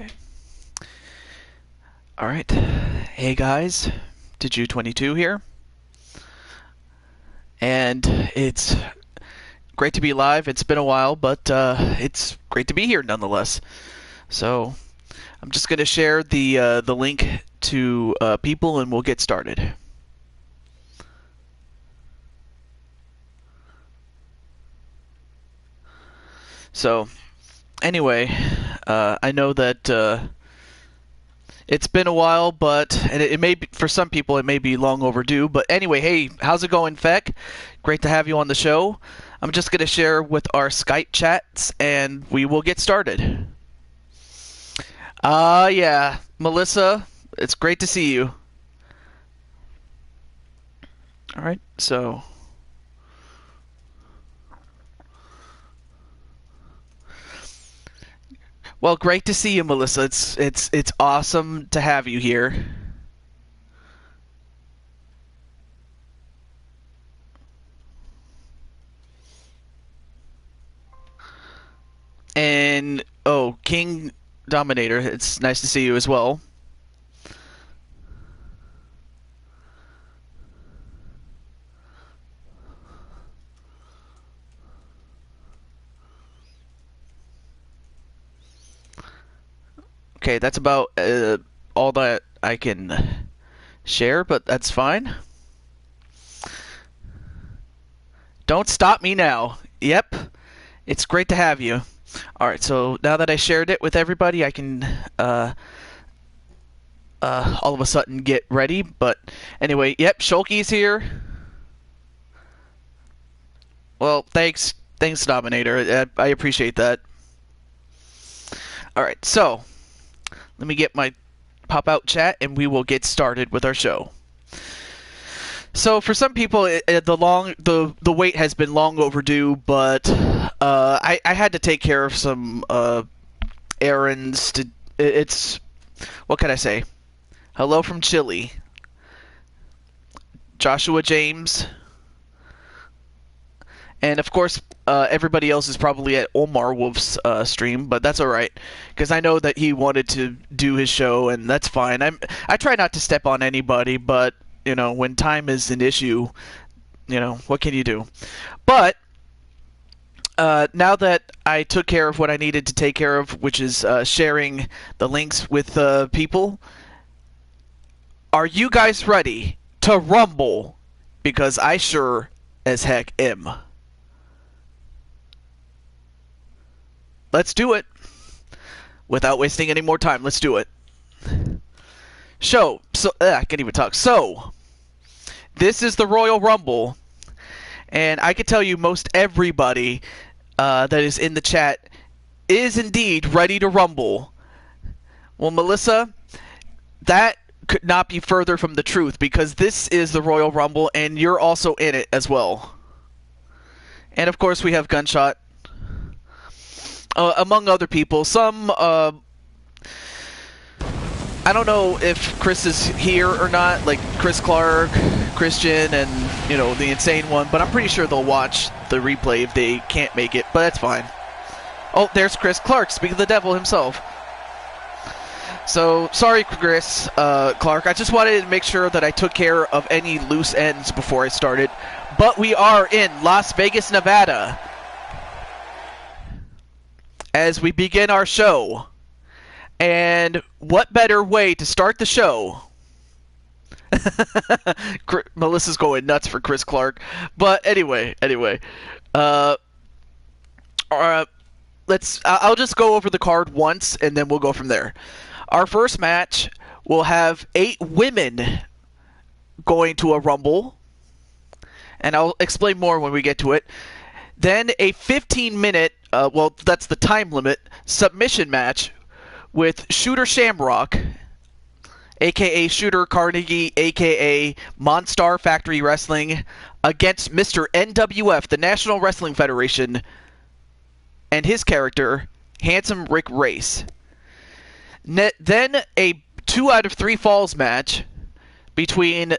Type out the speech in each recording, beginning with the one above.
Okay. All right. Hey guys, Did22 here, and it's great to be live. It's been a while, but it's great to be here nonetheless. So I'm just gonna share the link to people, and we'll get started. So anyway, I know that. It's been a while, but and it may be, for some people it may be long overdue. But anyway, hey, how's it going, Feck? Great to have you on the show. I'm just going to share with our Skype chats, and we will get started. Yeah, Melissa, it's great to see you. All right, so. Well, great to see you, Melissa. It's awesome to have you here. And King Dominator, it's nice to see you as well. Okay, that's about all that I can share, but that's fine. Don't stop me now. Yep, it's great to have you. Alright, so now that I shared it with everybody, I can all of a sudden get ready. But anyway, yep, Shulky's here. Well, thanks, Dominator. I appreciate that. Alright, so let me get my pop-out chat, and we will get started with our show. So for some people, the wait has been long overdue, but I had to take care of some errands. It's what can I say? Hello from Chile, Joshua James, and of course everybody else is probably at Omar Wolf's stream, but that's all right because I know that he wanted to do his show, and that's fine. I try not to step on anybody, but when time is an issue, what can you do? But now that I took care of what I needed to take care of, which is sharing the links with people, are you guys ready to rumble? Because I sure as heck am. Let's do it. Without wasting any more time, let's do it. I can't even talk. So, this is the Royal Rumble, and I can tell you most everybody that is in the chat is indeed ready to rumble. Well, Melissa, that could not be further from the truth, because this is the Royal Rumble, and you're also in it as well. And of course, we have Gunshot, among other people. Some, I don't know if Chris is here or not, like Chris Clark, Christian, and, the Insane One, but I'm pretty sure they'll watch the replay if they can't make it, but that's fine. Oh, there's Chris Clark, speaking of the devil himself. So, sorry, Chris Clark. I just wanted to make sure that I took care of any loose ends before I started. But we are in Las Vegas, Nevada, as we begin our show. And what better way to start the show? Melissa's going nuts for Chris Clark. But anyway. I'll just go over the card once, and then we'll go from there. Our first match will have 8 women going to a Rumble, and I'll explain more when we get to it. Then a 15-minute, that's the time limit, submission match with Shooter Shamrock, a.k.a. Shooter Carnegie, a.k.a. Monstar Factory Wrestling, against Mr. NWF, the National Wrestling Federation, and his character, Handsome Rick Race. Then a 2 out of 3 falls match between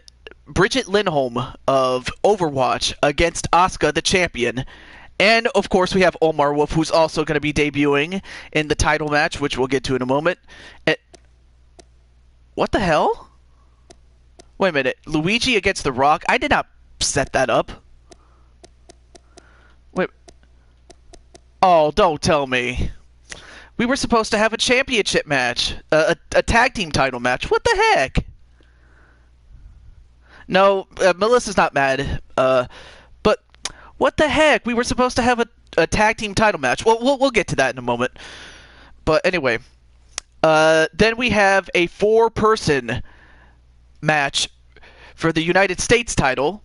Bridget Lindholm of Overwatch against Asuka, the champion, And, of course, we have Omar Wolf, who's also going to be debuting in the title match, which we'll get to in a moment. What the hell? Wait a minute. Luigi against The Rock? I did not set that up. Wait. Oh, don't tell me. We were supposed to have a championship match. A tag team title match. What the heck? No, Melissa's not mad. But what the heck? We were supposed to have a tag team title match. Well, we'll get to that in a moment. But anyway, then we have a 4-person match for the United States title.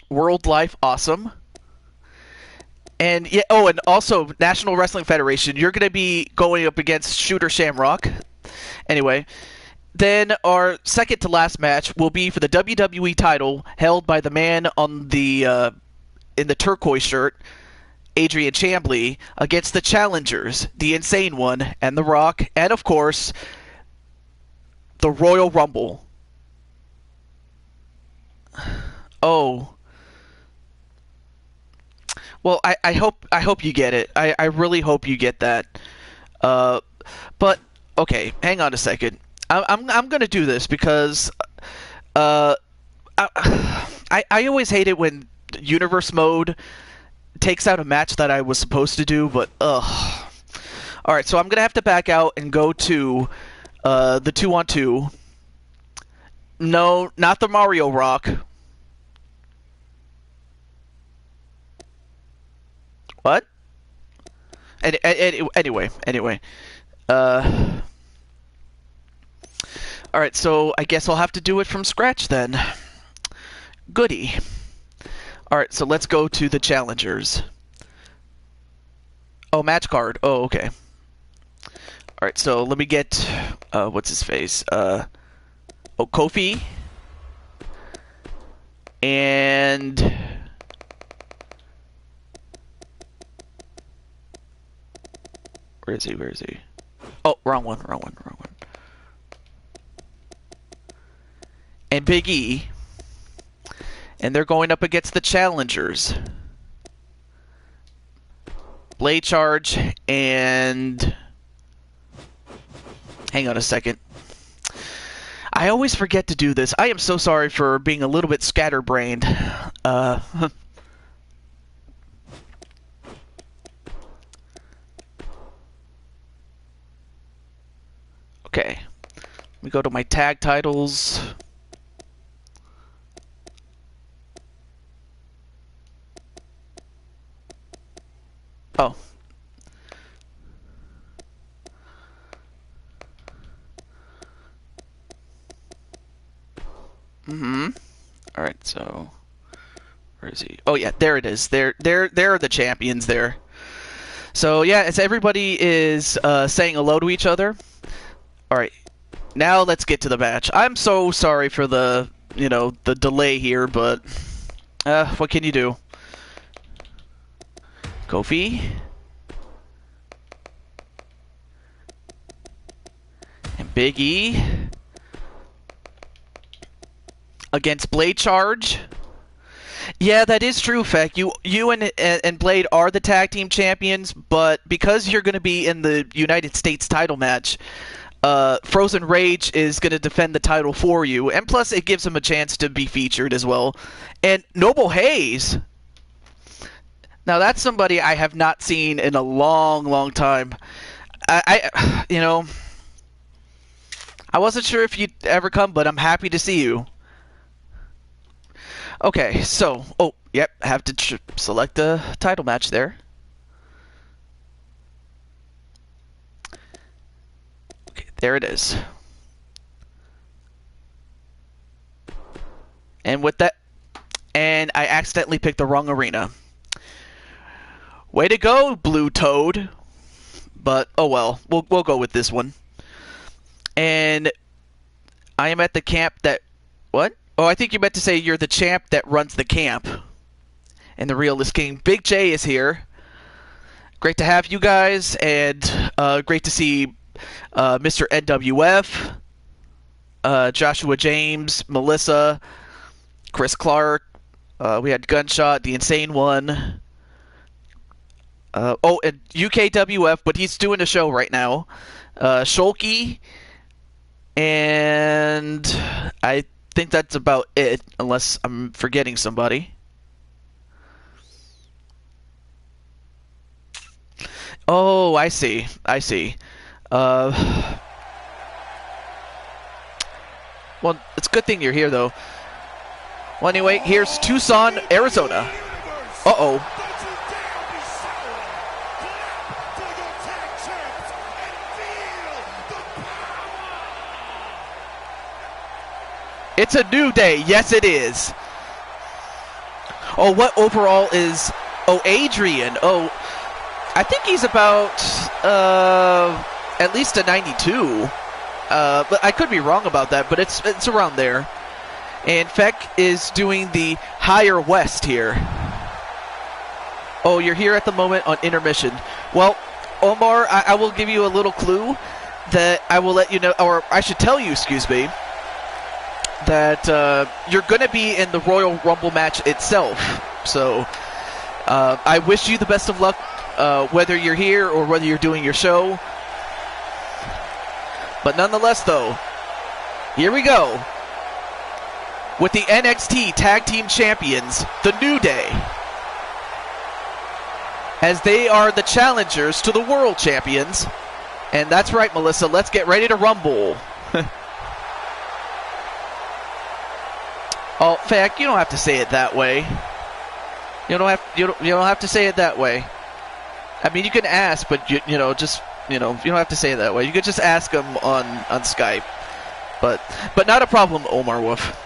World Life Awesome. And yeah, oh, and also National Wrestling Federation. You're going to be going up against Shooter Shamrock. Anyway, then our second to last match will be for the WWE title, held by the man on the in the turquoise shirt, Adrian Chambly, against the challengers, the Insane One and The Rock, and of course, the Royal Rumble. Oh. Well, I hope you get it. I really hope you get that. But okay, hang on a second. I'm gonna do this because I always hate it when Universe Mode takes out a match that I was supposed to do, but ugh. All right, so I'm gonna have to back out and go to the 2-on-2. No, not the Mario Rock. What? Anyway. Alright, so I guess I'll have to do it from scratch then. Goody. Alright, so let's go to the challengers. Oh, match card. Oh, okay. Alright, so let me get... what's his face? Oh, Kofi. And... Where is he? Oh, wrong one. And Big E. And they're going up against the challengers. Blade Charge and... Hang on a second. I always forget to do this. I am so sorry for being a little bit scatterbrained. Okay, let me go to my tag titles. Oh. Alright, so where is he? Oh yeah, there it is. There are the champions there. So yeah, as everybody is saying hello to each other. Alright, now let's get to the match. I'm so sorry for the delay here, but what can you do? Kofi. And Big E. Against Blade Charge. Yeah, that is true, Feck. You and Blade are the tag team champions, but because you're going to be in the United States title match, Frozen Rage is going to defend the title for you, and plus it gives him a chance to be featured as well. And Noble Hayes, now that's somebody I have not seen in a long time. I wasn't sure if you'd ever come, but I'm happy to see you. Okay, so, I have to select a title match there. There it is. And with that, and I accidentally picked the wrong arena. Way to go, Blue Toad. But oh well, we'll go with this one. And I am at the camp that what? Oh, I think you meant to say you're the champ that runs the camp. And the realist king, Big J, is here. Great to have you guys, and great to see Mr. NWF, Joshua James, Melissa, Chris Clark. We had Gunshot, the Insane One, Oh, and UKWF, but he's doing a show right now. Shulky, and I think that's about it, unless I'm forgetting somebody. Oh, I see. I see. Well, it's a good thing you're here, though. Well, anyway, here's Tucson, Arizona. Uh-oh. It's a new day. Yes, it is. Oh, what overall is... Oh, Adrian. Oh, I think he's about at least a 92. But I could be wrong about that, but it's around there. And Feck is doing the higher west here. Oh, you're here at the moment on intermission. Well, Omar, I will give you a little clue that I will let you know, or I should tell you, excuse me, that you're going to be in the Royal Rumble match itself. So I wish you the best of luck, whether you're here or whether you're doing your show. But nonetheless, though, here we go with the NXT Tag Team Champions, The New Day, as they are the challengers to the World Champions. And that's right, Melissa, let's get ready to rumble. Oh, Feck, you don't have to say it that way. You don't have to say it that way. I mean, you can ask, but you don't have to say it that way. You could just ask them on Skype. But not a problem, Omar Wolf.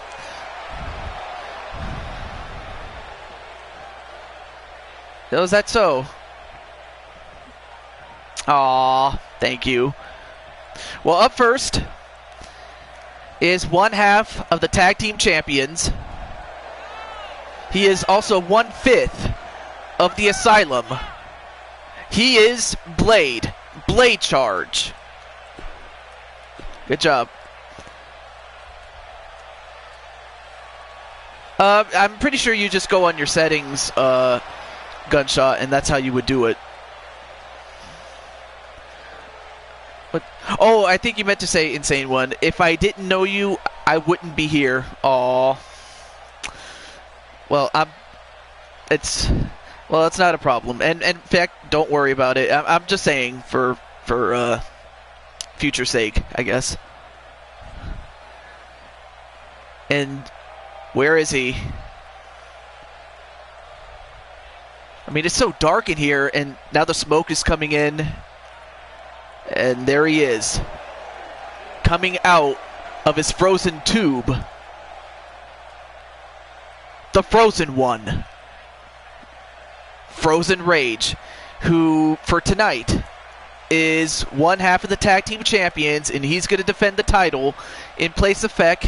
Is that so? Aw, thank you. Well, up first is one half of the Tag Team Champions. He is also 1/5 of the Asylum. He is Blade Charge. Good job. I'm pretty sure you just go on your settings, Gunshot, and that's how you would do it. But, oh, I think you meant to say Insane One. If I didn't know you, I wouldn't be here. Aw. Well, it's not a problem. And in fact, don't worry about it. I'm just saying for future sake, I guess. And where is he? I mean, it's so dark in here, and now the smoke is coming in. And there he is, coming out of his frozen tube. The Frozen One. Frozen Rage, who, for tonight, is one half of the Tag Team Champions, and he's going to defend the title in place of Feck,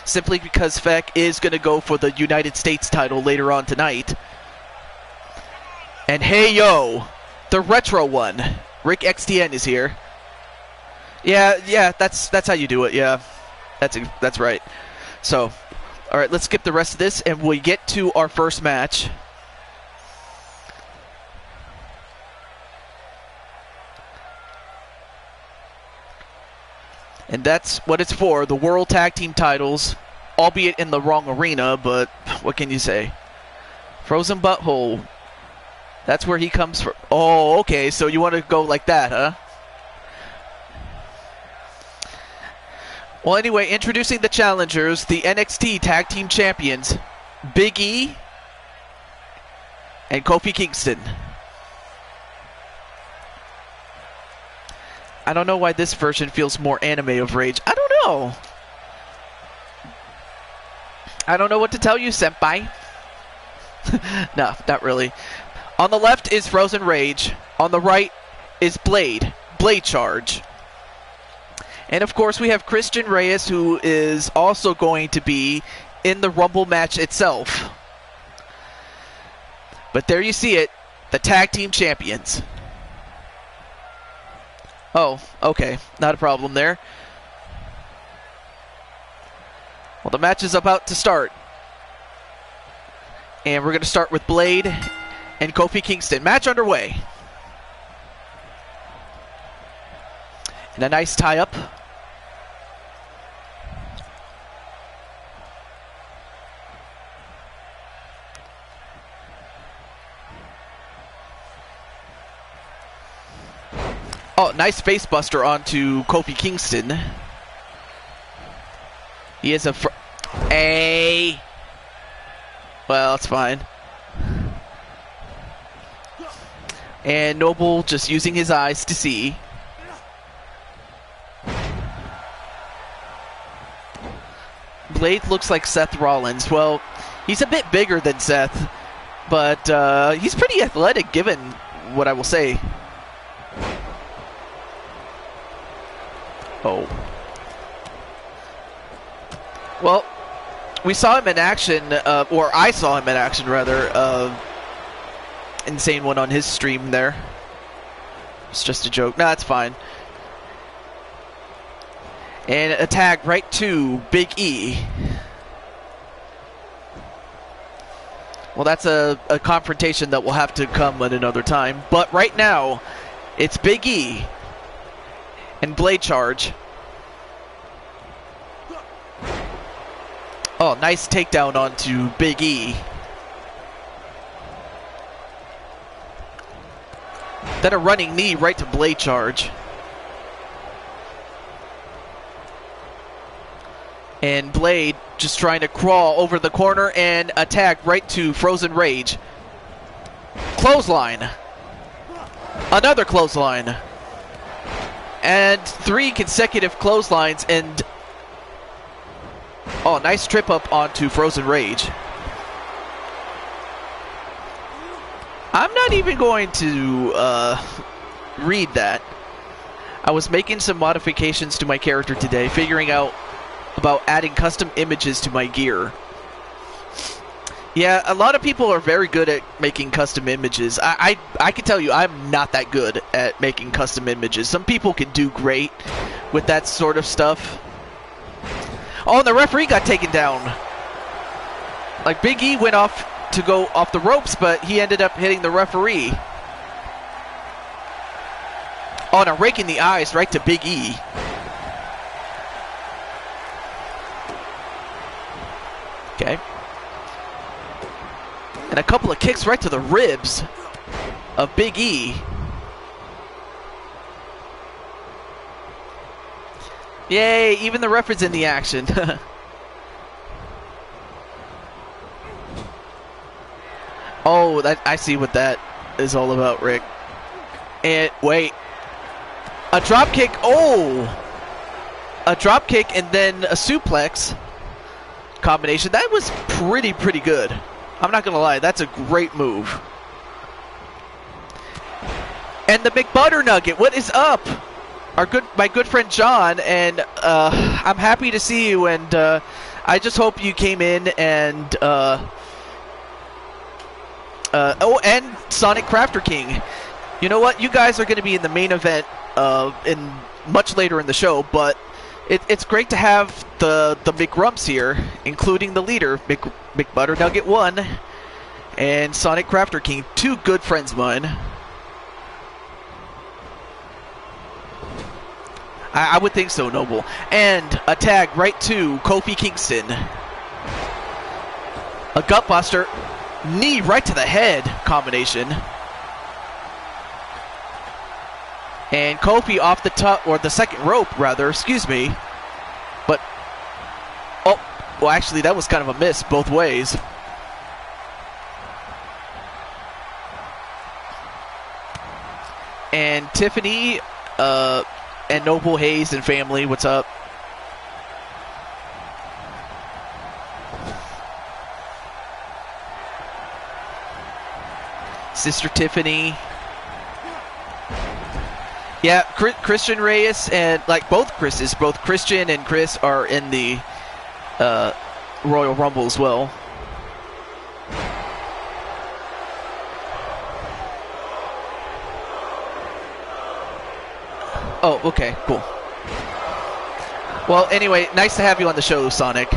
simply because Feck is going to go for the United States title later on tonight. And hey, yo, the Retro One. Rick XTN is here. Yeah, that's how you do it. Yeah, that's right. So, all right, let's skip the rest of this, and we get to our first match. And that's what it's for, the World Tag Team titles, albeit in the wrong arena, but what can you say? Frozen Butthole. That's where he comes from. Oh, okay, so you want to go like that, huh? Well, anyway, introducing the challengers, the NXT Tag Team Champions, Big E and Kofi Kingston. I don't know why this version feels more anime of Rage. I don't know. I don't know what to tell you, senpai. No, not really. On the left is Frozen Rage. On the right is Blade Charge. And of course we have Christian Reyes, who is also going to be in the Rumble match itself. But there you see it, the Tag Team Champions. Oh, okay, not a problem there. Well, the match is about to start. And we're going to start with Blade and Kofi Kingston. Match underway. And a nice tie-up. Oh, nice facebuster onto Kofi Kingston. He is well, it's fine. And Noble just using his eyes to see. Blade looks like Seth Rollins. Well, he's a bit bigger than Seth, but he's pretty athletic given what I will say. Oh. Well, we saw him in action, or I saw him in action rather. Insane one on his stream there. It's just a joke. No, that's fine. And a tag right to Big E. Well, that's a confrontation that will have to come at another time. But right now, it's Big E and Blade Charge. Oh, nice takedown onto Big E. Then a running knee right to Blade Charge. And Blade just trying to crawl over the corner and attack right to Frozen Rage. Clothesline. Another clothesline. And 3 consecutive clotheslines and... Oh, nice trip up onto Frozen Rage. I'm not even going to read that. I was making some modifications to my character today, figuring out about adding custom images to my gear. Yeah, a lot of people are very good at making custom images. I can tell you, I'm not that good at making custom images. Some people can do great with that sort of stuff. Oh, and the referee got taken down. Like, Big E went off to go off the ropes, but he ended up hitting the referee. Oh, and a rake in the eyes right to Big E. Okay. And a couple of kicks right to the ribs of Big E. Yay, even the ref is in the action. Oh, I see what that is all about, Rick. And wait. A drop kick. Oh! A drop kick and then a suplex combination. That was pretty good. I'm not gonna lie, that's a great move. And the McButter Nugget, what is up? My good friend John, and I'm happy to see you, and I just hope you came in and oh, and Sonic Crafter King. You know what? You guys are going to be in the main event in much later in the show, but it's great to have the McRumps here, including the leader, McButter Nugget 1 and Sonic Crafter King, 2 good friends of mine. I would think so, Noble. And a tag right to Kofi Kingston. A gutbuster, knee right to the head combination. And Kofi off the top, or the second rope, rather, excuse me. But, oh, well, actually, that was kind of a miss both ways. And Tiffany, and Noble Hayes and family, what's up? Sister Tiffany. Yeah, Christian Reyes and, like, both Christian and Chris are in the Royal Rumble as well. Oh, okay, cool. Well, anyway, nice to have you on the show, Sonic.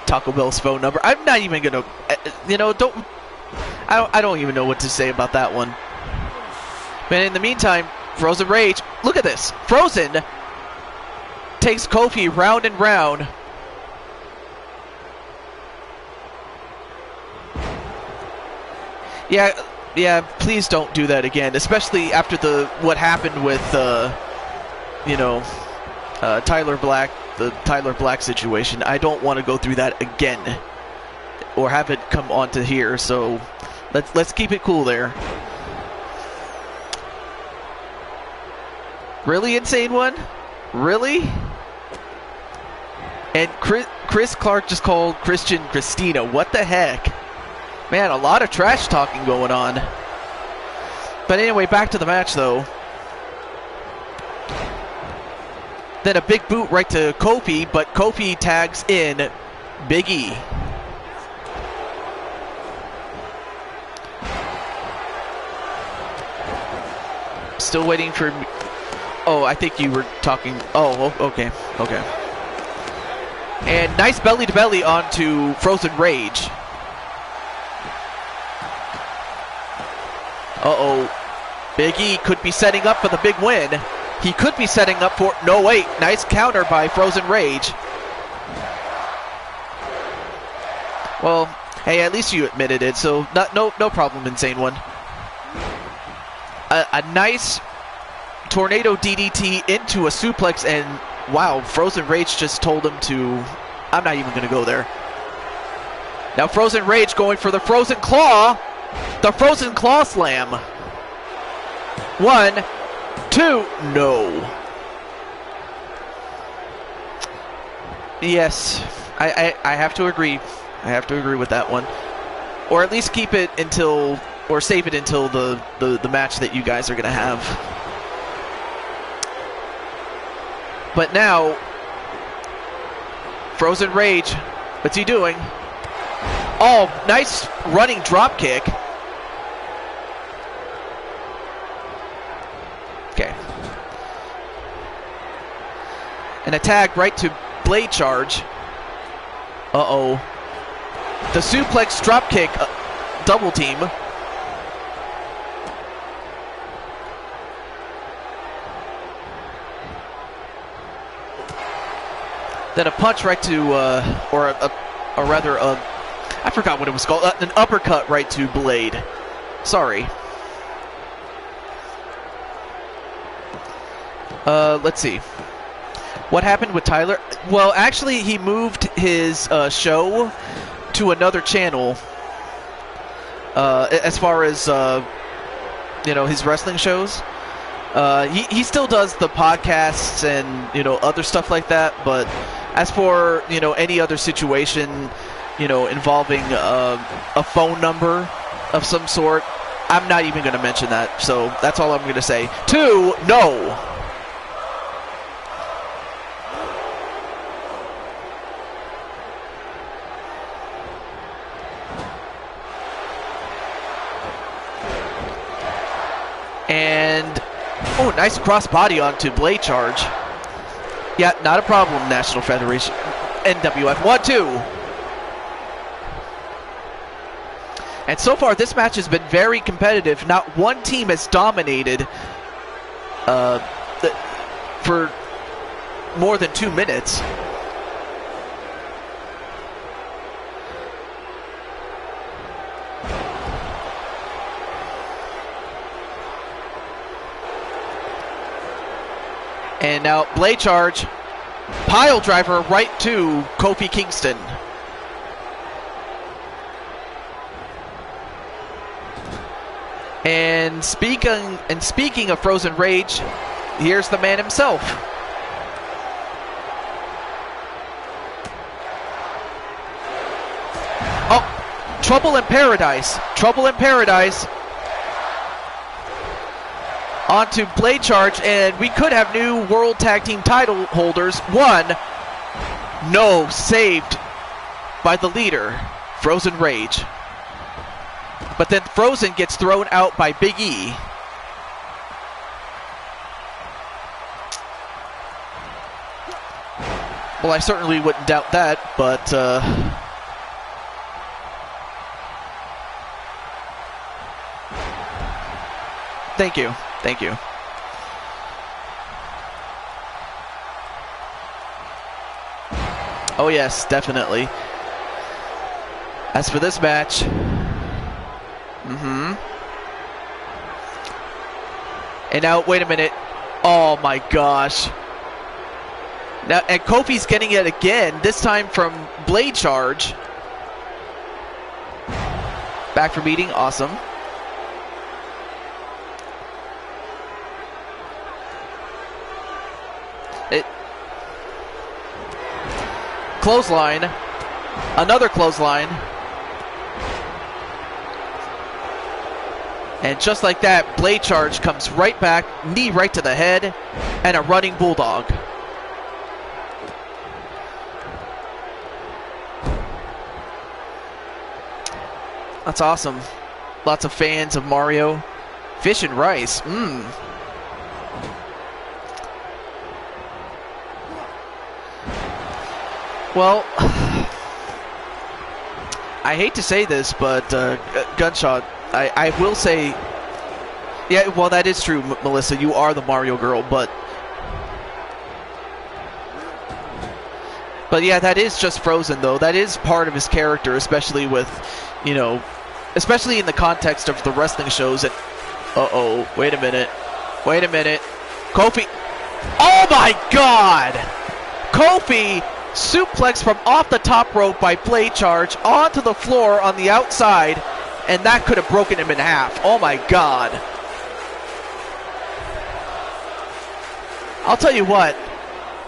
Taco Bell's phone number. I'm not even gonna, you know, I don't even know what to say about that one. But in the meantime, Frozen Rage. Look at this. Frozen takes Kofi round and round. Yeah, please don't do that again, especially after what happened with, Tyler Black, the Tyler Black situation. I don't want to go through that again, or have it come onto here. So let's keep it cool there. Really, Insane One? Really? And Chris Clark just called Christian Christina. What the heck? Man, a lot of trash talking going on. But anyway, back to the match, though. Then a big boot right to Kofi, but Kofi tags in Big E. Still waiting for... Oh, I think you were talking... Oh, okay. And nice belly-to-belly onto Frozen Rage. Uh-oh. Big E could be setting up for the big win. He could be setting up for... No, wait. Nice counter by Frozen Rage. Well, hey, at least you admitted it, so no problem, Insane One. A nice tornado DDT into a suplex, and wow, Frozen Rage just told him to... I'm not even going to go there. Now Frozen Rage going for the Frozen Claw. The Frozen Claw Slam. 1, 2, no. Yes, I have to agree. I have to agree with that one. Or at least keep it until, or save it until the match that you guys are going to have. But now, Frozen Rage, what's he doing? Oh, nice running drop kick. Okay. And a tag right to Blade Charge. Uh-oh. The suplex drop kick, double team. Then a punch right to, I forgot what it was called. An uppercut right to Blade. Sorry. Let's see. What happened with Tyler? Well, actually, he moved his show to another channel. As far as his wrestling shows. He still does the podcasts and other stuff like that. But as for any other situation involving a phone number of some sort, I'm not even going to mention that. So that's all I'm going to say. 2, no. And, oh, nice crossbody onto Blade Charge. Yeah, not a problem, National Federation. NWF. 1, 2. And so far, this match has been very competitive. Not one team has dominated for more than 2 minutes. And now Blade Charge, pile driver right to Kofi Kingston. And speaking of Frozen Rage, here's the man himself. Oh, Trouble in Paradise. Trouble in Paradise. Onto Blade Charge, and we could have new World Tag Team title holders. 1, no, saved by the leader, Frozen Rage. But then Frozen gets thrown out by Big E. Well, I certainly wouldn't doubt that, but thank you. Thank you. Oh yes, definitely. As for this match, and now, wait a minute. Oh my gosh. Now, and Kofi's getting it again, this time from Blade Charge. Back for meeting, awesome. Clothesline. Another clothesline. And just like that, Blade Charge comes right back, knee right to the head, and a running bulldog. That's awesome. Lots of fans of Mario. Fish and rice. Well, I hate to say this, but Gunshot, I will say, yeah, well, that is true, Melissa. You are the Mario girl, but yeah, that is just Frozen, though. That is part of his character, especially with, you know, especially in the context of the wrestling shows. And uh-oh, wait a minute. Kofi. Oh my God! Kofi suplex from off the top rope by Blade Charge onto the floor on the outside, and that could have broken him in half. Oh my God. I'll tell you what,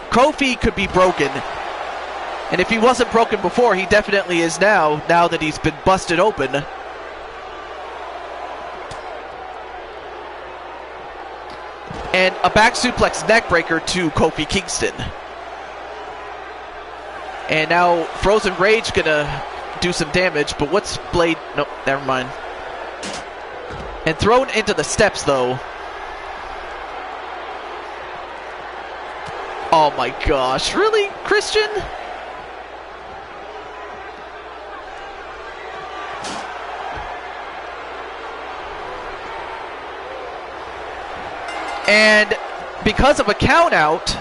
Kofi could be broken, and if he wasn't broken before, he definitely is now that he's been busted open. And a back suplex neckbreaker to Kofi Kingston. And now Frozen Rage gonna do some damage, but what's Blade? Nope, never mind. And thrown into the steps, though. Oh my gosh, really, Christian? And because of a count out,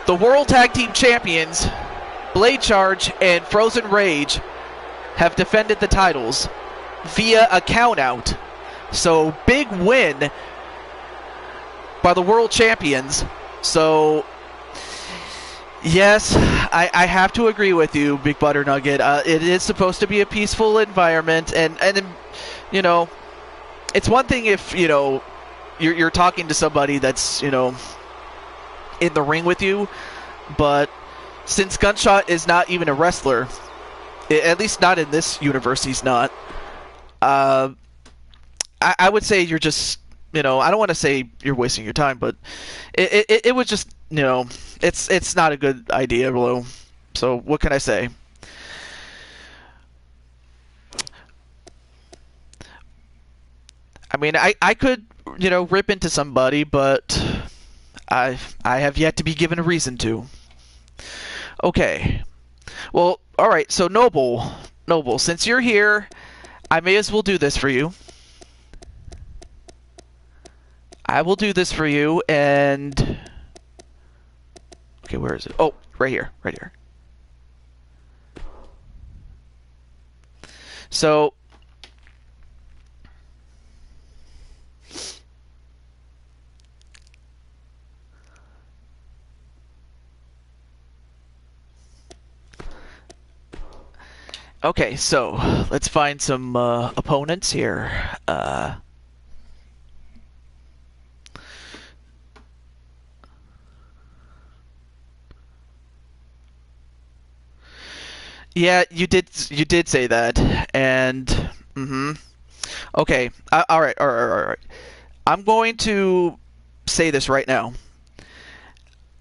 the World Tag Team Champions, Blade Charge and Frozen Rage, have defended the titles via a count out. So, big win by the World Champions. So, yes, I have to agree with you, Big Butter Nugget. It is supposed to be a peaceful environment, and you know, it's one thing if, you know, you're talking to somebody that's, you know, in the ring with you, but since Gunshot is not even a wrestler, at least not in this universe, he's not. I would say you're just, you know, I don't want to say you're wasting your time, but it was just, you know, it's not a good idea, Blue. So what can I say? I mean, I could, you know, rip into somebody, but I have yet to be given a reason to. Okay. Well, alright, so Noble, since you're here, I may as well do this for you. I will do this for you, and... Okay, where is it? Oh, right here. So... Okay, so let's find some opponents here. Yeah, you did say that, and okay, all right. I'm going to say this right now.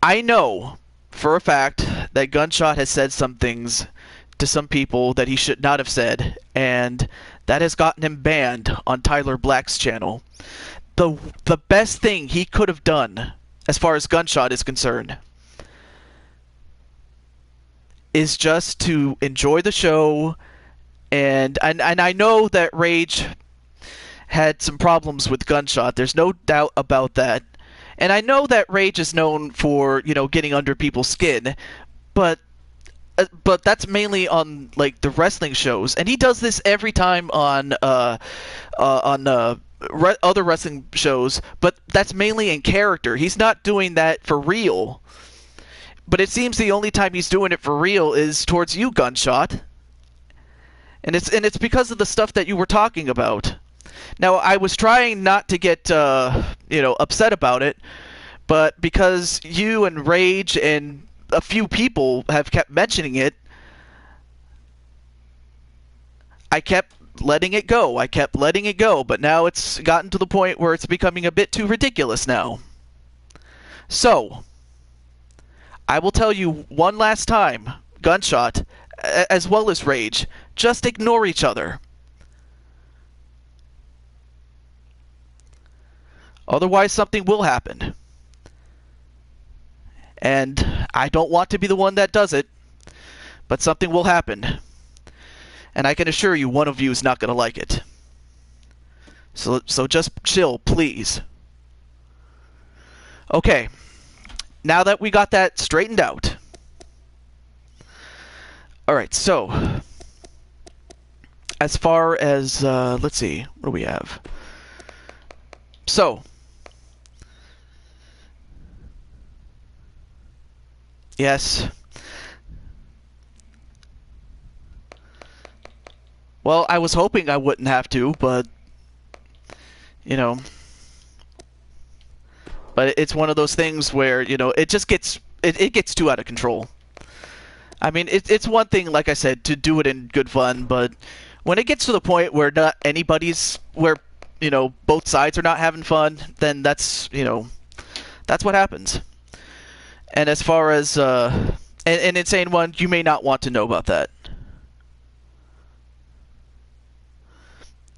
I know for a fact that Gunshot has said some things to some people that he should not have said, and that has gotten him banned on Tyler Black's channel. The best thing he could have done, as far as Gunshot is concerned, is just to enjoy the show, and I know that Rage had some problems with Gunshot. There's no doubt about that. And I know that Rage is known for, getting under people's skin, but that's mainly on like the wrestling shows, and he does this every time on other wrestling shows, but that's mainly in character. He's not doing that for real. But it seems the only time he's doing it for real is towards you, Gunshot. And it's because of the stuff that you were talking about. Now, I was trying not to get upset about it, but because you and Rage and a few people have kept mentioning it, I kept letting it go. But now it's gotten to the point where it's becoming a bit too ridiculous now. So, I will tell you one last time, Gunshot, as well as Rage, just ignore each other. Otherwise, something will happen. And I don't want to be the one that does it, but something will happen. And I can assure you one of you is not going to like it. So just chill, please. Okay. Now that we got that straightened out. Alright, so as far as, let's see, what do we have? So, yes. Well, I was hoping I wouldn't have to, but, but it's one of those things where, it just gets, it gets too out of control. I mean, it's one thing, like I said, to do it in good fun, but when it gets to the point where where, both sides are not having fun, then that's what happens. And as far as, an Insane One, you may not want to know about that.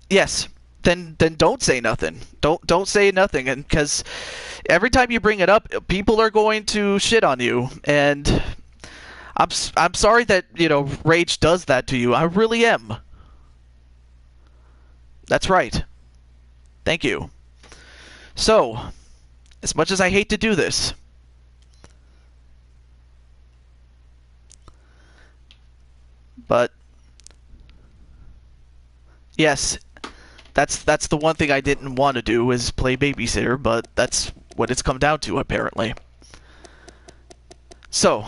Yes, then don't say nothing. Don't say nothing, and because every time you bring it up, people are going to shit on you, and I'm sorry that Rage does that to you. I really am. That's right. Thank you. So, as much as I hate to do this, but yes, that's the one thing I didn't want to do, is play babysitter, but that's what it's come down to, apparently. So,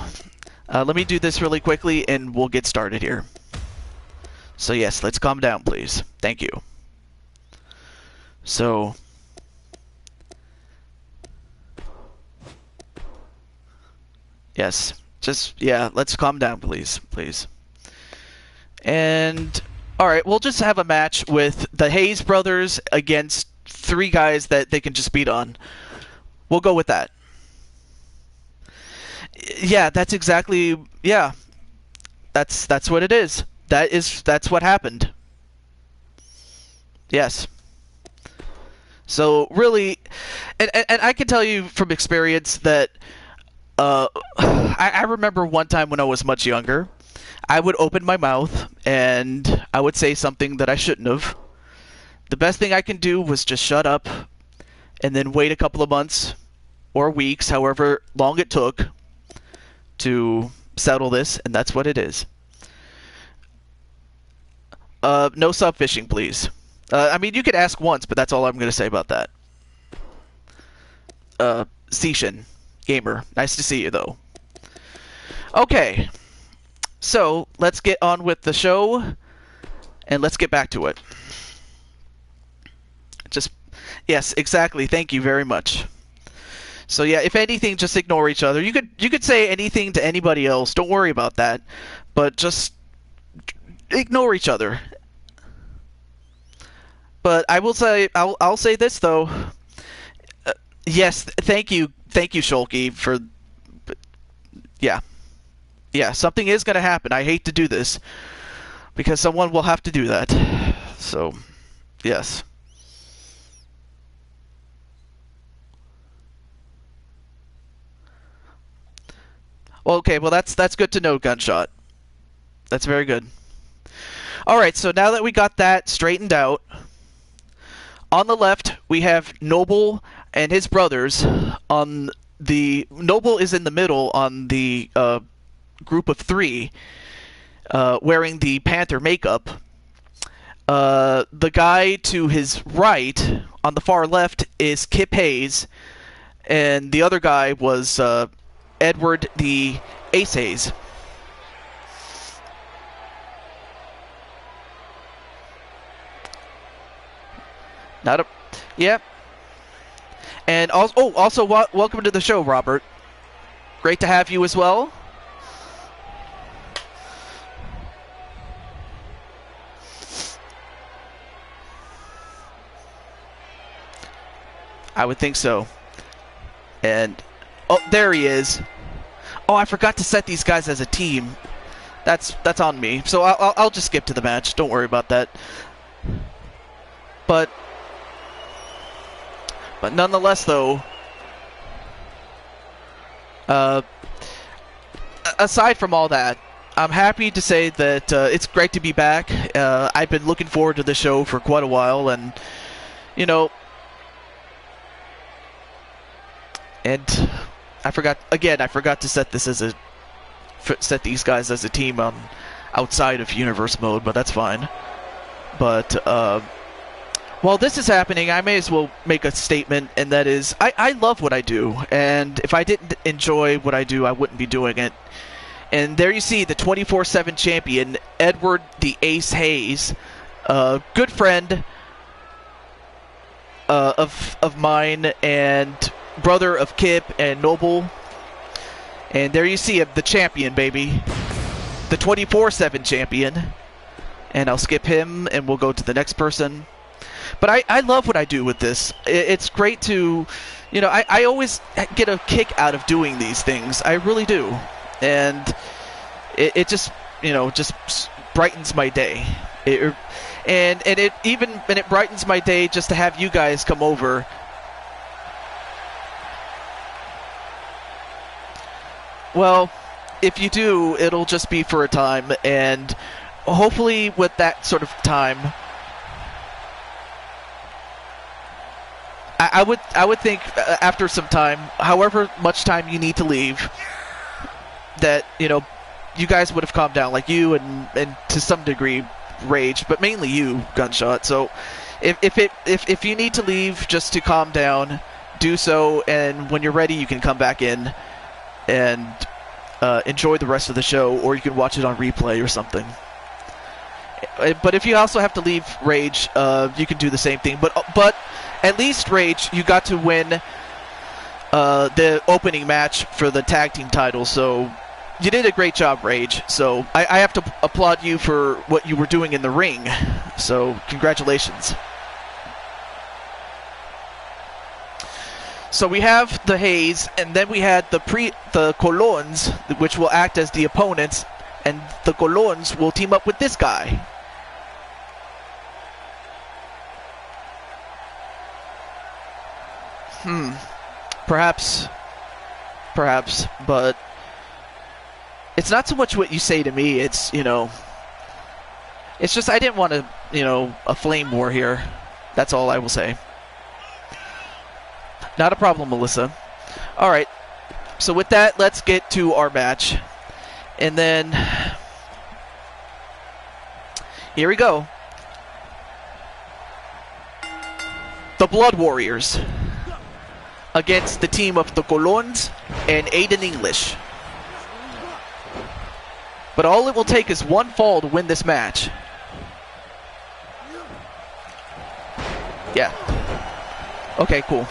let me do this really quickly, and we'll get started here. So yes, let's calm down, please. Thank you. So, yes, let's calm down, please. And alright, we'll just have a match with the Hayes brothers against 3 guys that they can just beat on. We'll go with that. Yeah, that's exactly, yeah. That's what it is. That's what happened. Yes. So, really, and I can tell you from experience that I remember one time when I was much younger, I would open my mouth and I would say something that I shouldn't have. The best thing I can do was just shut up and then wait a couple of months or weeks, however long it took, to settle this, and that's what it is. No sub fishing, please. I mean, you could ask once, but that's all I'm going to say about that. Seishin Gamer, nice to see you, though. Okay, so let's get on with the show, and let's get back to it. Yes, exactly. Thank you very much. So yeah, if anything, just ignore each other. You could say anything to anybody else. Don't worry about that, but just ignore each other. But I will say, I'll say this though. Yes, thank you, Shulky, for. Yeah, something is gonna happen. I hate to do this, because someone will have to do that. So, yes. Okay, well that's good to know, Gunshot. That's very good. Alright, so now that we got that straightened out, on the left we have Noble and his brothers on the Noble is in the middle on the group of 3, wearing the Panther makeup. The guy to his right on the far left is Kip Hayes, and the other guy was Edward the Ace Hayes. Not a, yeah. And also, welcome to the show, Robert. Great to have you as well. I would think so. And oh, there he is. Oh, I forgot to set these guys as a team. That's on me. So I'll just skip to the match. Don't worry about that. But nonetheless, though, aside from all that, I'm happy to say that it's great to be back. I've been looking forward to the show for quite a while, and you know, and I forgot to set these guys as a team on outside of universe mode, but that's fine. But while this is happening, I may as well make a statement, and that is, I love what I do, and if I didn't enjoy what I do, I wouldn't be doing it. And there you see the 24/7 champion, Edward the Ace Hayes, good friend of mine, and brother of Kip and Noble. And there you see him, the champion, baby. The 24/7 champion. And I'll skip him, and we'll go to the next person. But I love what I do with this. It's great to, you know, I always get a kick out of doing these things. I really do. And it just, you know, just brightens my day. It brightens my day just to have you guys come over. Well, if you do, it'll just be for a time, and hopefully with that sort of time, I would think after some time, however much time you need to leave, that, you know, you guys would have calmed down, like you and to some degree Rage, but mainly you, Gunshot. So if you need to leave just to calm down, do so, and when you're ready, you can come back in and enjoy the rest of the show, or you can watch it on replay or something. But if you also have to leave Rage, you can do the same thing. But at least, Rage, you got to win the opening match for the tag team title, so you did a great job, Rage. So I have to applaud you for what you were doing in the ring. So congratulations. So we have the Hayes, and then we had the Colons, which will act as the opponents, and the Colons will team up with this guy. Perhaps, but it's not so much what you say to me, it's, you know, it's just I didn't want to, you know, a flame war here. That's all I will say. Not a problem, Melissa. Alright, so with that, let's get to our match. And then, here we go. The Blood Warriors against the team of the Colons and Aiden English. But all it will take is one fall to win this match. Yeah. Okay, cool.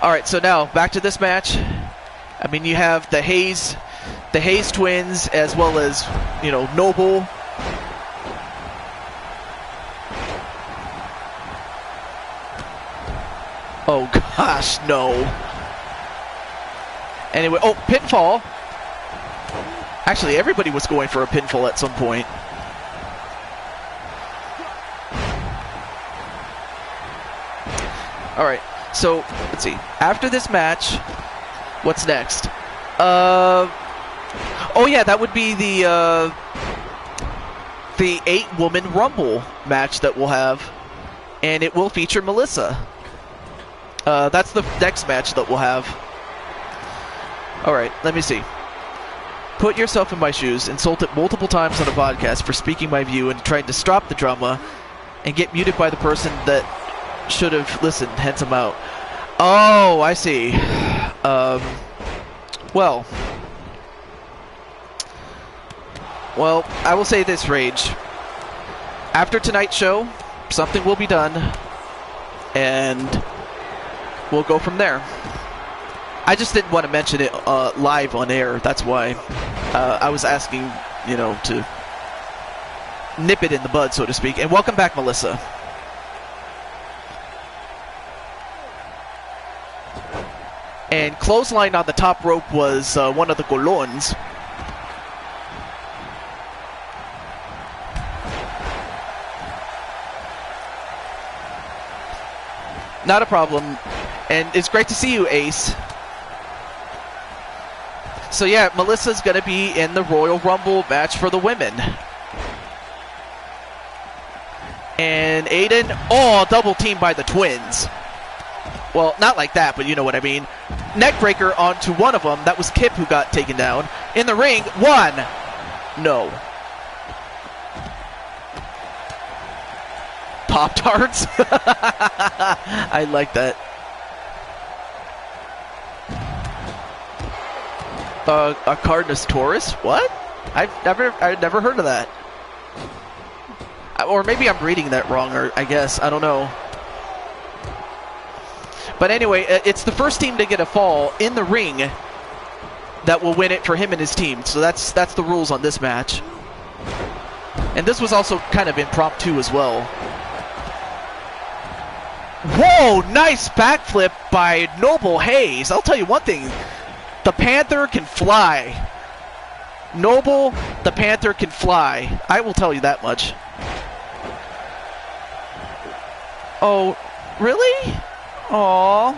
Alright, so now, back to this match. I mean, you have the Hayes twins, as well as, you know, Noble. Oh gosh, no. Anyway, oh, pinfall. Actually, everybody was going for a pinfall at some point. Alright, so, let's see. After this match, what's next? Oh yeah, that would be the 8-woman Rumble match that we'll have. And it will feature Melissa. That's the next match that we'll have. Alright, let me see. Put yourself in my shoes, insulted multiple times on a podcast for speaking my view and trying to stop the drama, and get muted by the person that should have listened, hence I'm out. Oh, I see. Well, I will say this, Rage. After tonight's show, something will be done, and we'll go from there. I just didn't want to mention it live on air. That's why I was asking, to nip it in the bud, so to speak. And welcome back, Melissa. And clothesline on the top rope was one of the Colons. Not a problem. And it's great to see you, Ace. So yeah, Melissa's going to be in the Royal Rumble match for the women. And Aiden, double teamed by the twins. Well, not like that, but you know what I mean. Neckbreaker onto one of them. That was Kip who got taken down. In the ring, one. No. Pop-Tarts? I like that. A Carnus Taurus? What? I've never heard of that. Or maybe I'm reading that wrong, or I guess. I don't know. But anyway, it's the first team to get a fall in the ring that will win it for him and his team. So that's the rules on this match. And this was also kind of impromptu as well. Whoa, nice backflip by Noble Hayes. I'll tell you one thing. The Panther can fly. Noble, the Panther can fly. I will tell you that much. Oh, really? Aww.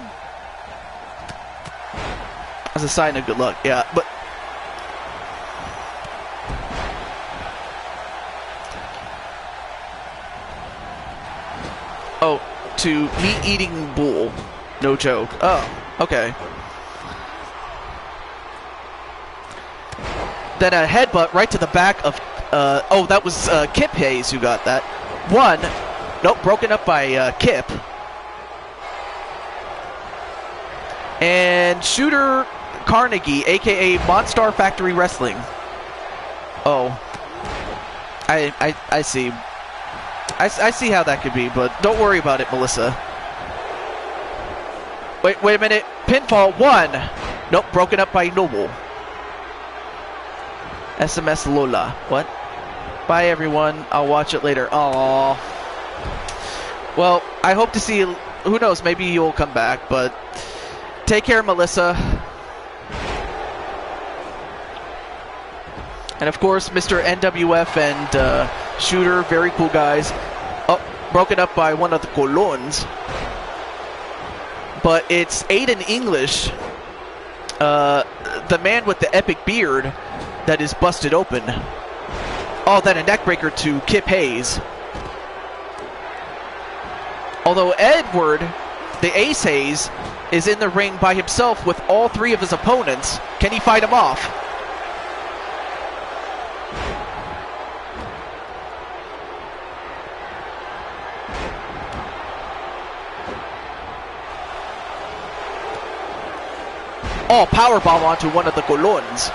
As a sign of good luck, yeah, but... Oh, to meat-eating bull. No joke. Oh, okay. Then a headbutt right to the back of... that was Kip Hayes who got that. One. Nope, broken up by Kip. And Shooter Carnegie, a.k.a. Monstar Factory Wrestling. Oh. I see. I see how that could be, but don't worry about it, Melissa. Wait a minute. Pinfall, one. Nope, broken up by Noble. SMS Lola. What? Bye, everyone. I'll watch it later. Aww. Well, I hope to see you. Who knows? Maybe you'll come back, but take care, Melissa. And of course, Mr. NWF and Shooter, very cool guys. Oh, broken up by one of the Colons. But it's Aiden English, the man with the epic beard, that is busted open. Oh, then a neckbreaker to Kip Hayes. Although Edward, the Ace Hayes, is in the ring by himself with all three of his opponents. Can he fight him off? Oh, powerbomb onto one of the Colons.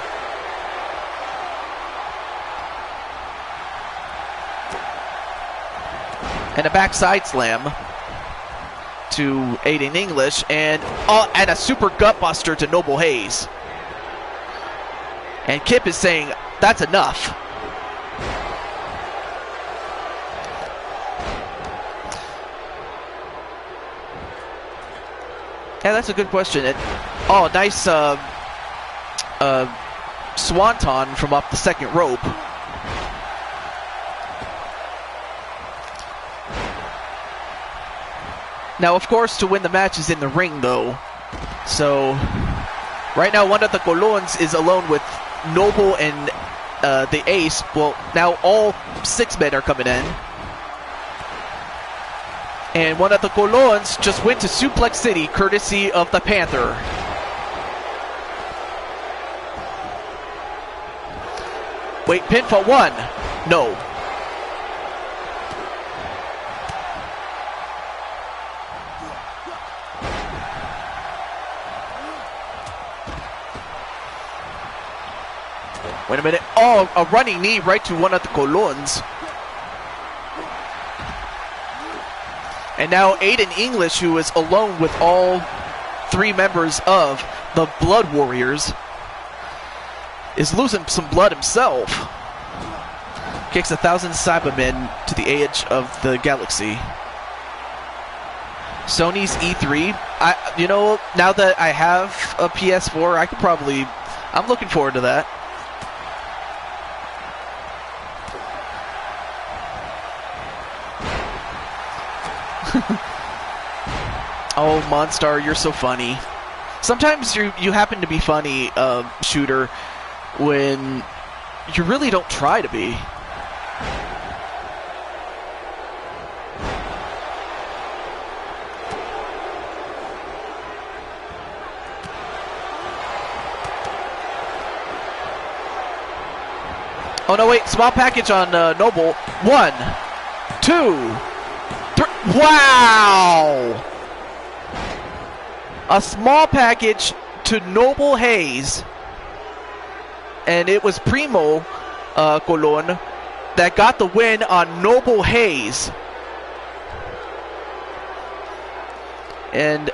And a backside slam to Aiden English, and a super gutbuster to Noble Hayes. And Kip is saying, that's enough. Yeah, that's a good question. Nice swanton from up the second rope. Now, of course, to win the match is in the ring, though. So, right now, one of the Colons is alone with Noble and the Ace. Well, now all 6 men are coming in. And one of the Colons just went to Suplex City, courtesy of the Panther. Wait, pinfall 1. No. Wait a minute. Oh, a running knee right to one of the Colons. And now Aiden English, who is alone with all 3 members of the Blood Warriors, is losing some blood himself. Kicks 1,000 Cybermen to the edge of the galaxy. Sony's E3. You know, now that I have a PS4, I could probably... I'm looking forward to that. Oh, Monstar, you're so funny. Sometimes you happen to be funny, Shooter, when you really don't try to be. Oh no, wait, small package on Noble. 1, 2, 3. Wow! A small package to Noble Hayes. And it was Primo Colon that got the win on Noble Hayes. And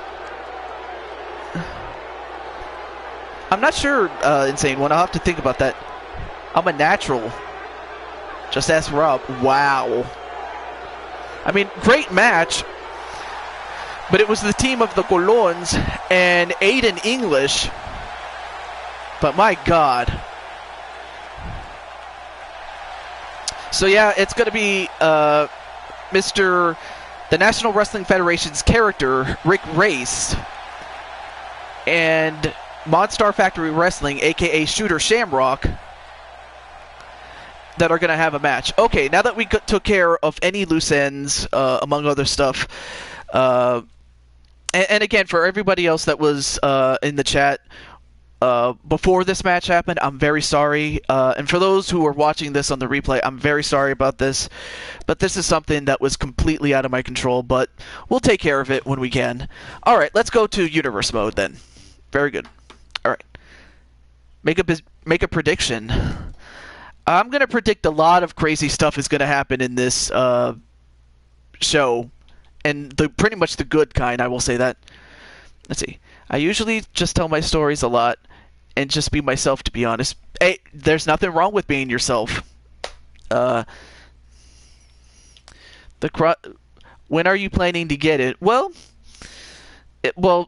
I'm not sure, Insane One. I'll have to think about that. I'm a natural. Just ask Rob. Wow. I mean, great match. But it was the team of the Colons and Aiden English. But my God. So yeah, it's going to be the National Wrestling Federation's character, Rick Race, and Monstar Factory Wrestling, aka Shooter Shamrock, that are going to have a match. Okay, now that we took care of any loose ends, among other stuff, and again, for everybody else that was in the chat before this match happened, I'm very sorry. And for those who are watching this on the replay, I'm very sorry about this. But this is something that was completely out of my control, but we'll take care of it when we can. All right, let's go to Universe Mode then. Very good. All right. Make a prediction. I'm going to predict a lot of crazy stuff is going to happen in this show. And pretty much the good kind, I will say that. Let's see. I usually just tell my stories a lot and just be myself, to be honest. Hey, there's nothing wrong with being yourself. When are you planning to get it? Well,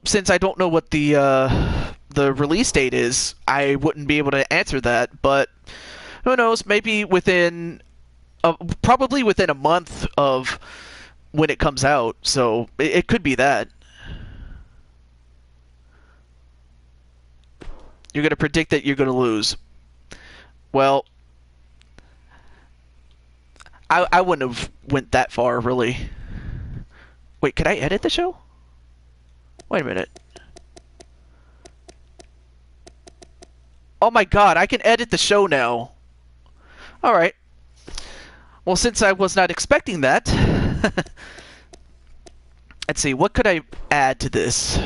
since I don't know what the release date is, I wouldn't be able to answer that. But who knows? Maybe probably within a month of when it comes out. So it could be that. You're going to predict that you're going to lose. Well, I wouldn't have went that far, really. Wait, could I edit the show? Wait a minute. Oh my God, I can edit the show now. Alright. Well, since I was not expecting that, let's see, what could I add to this?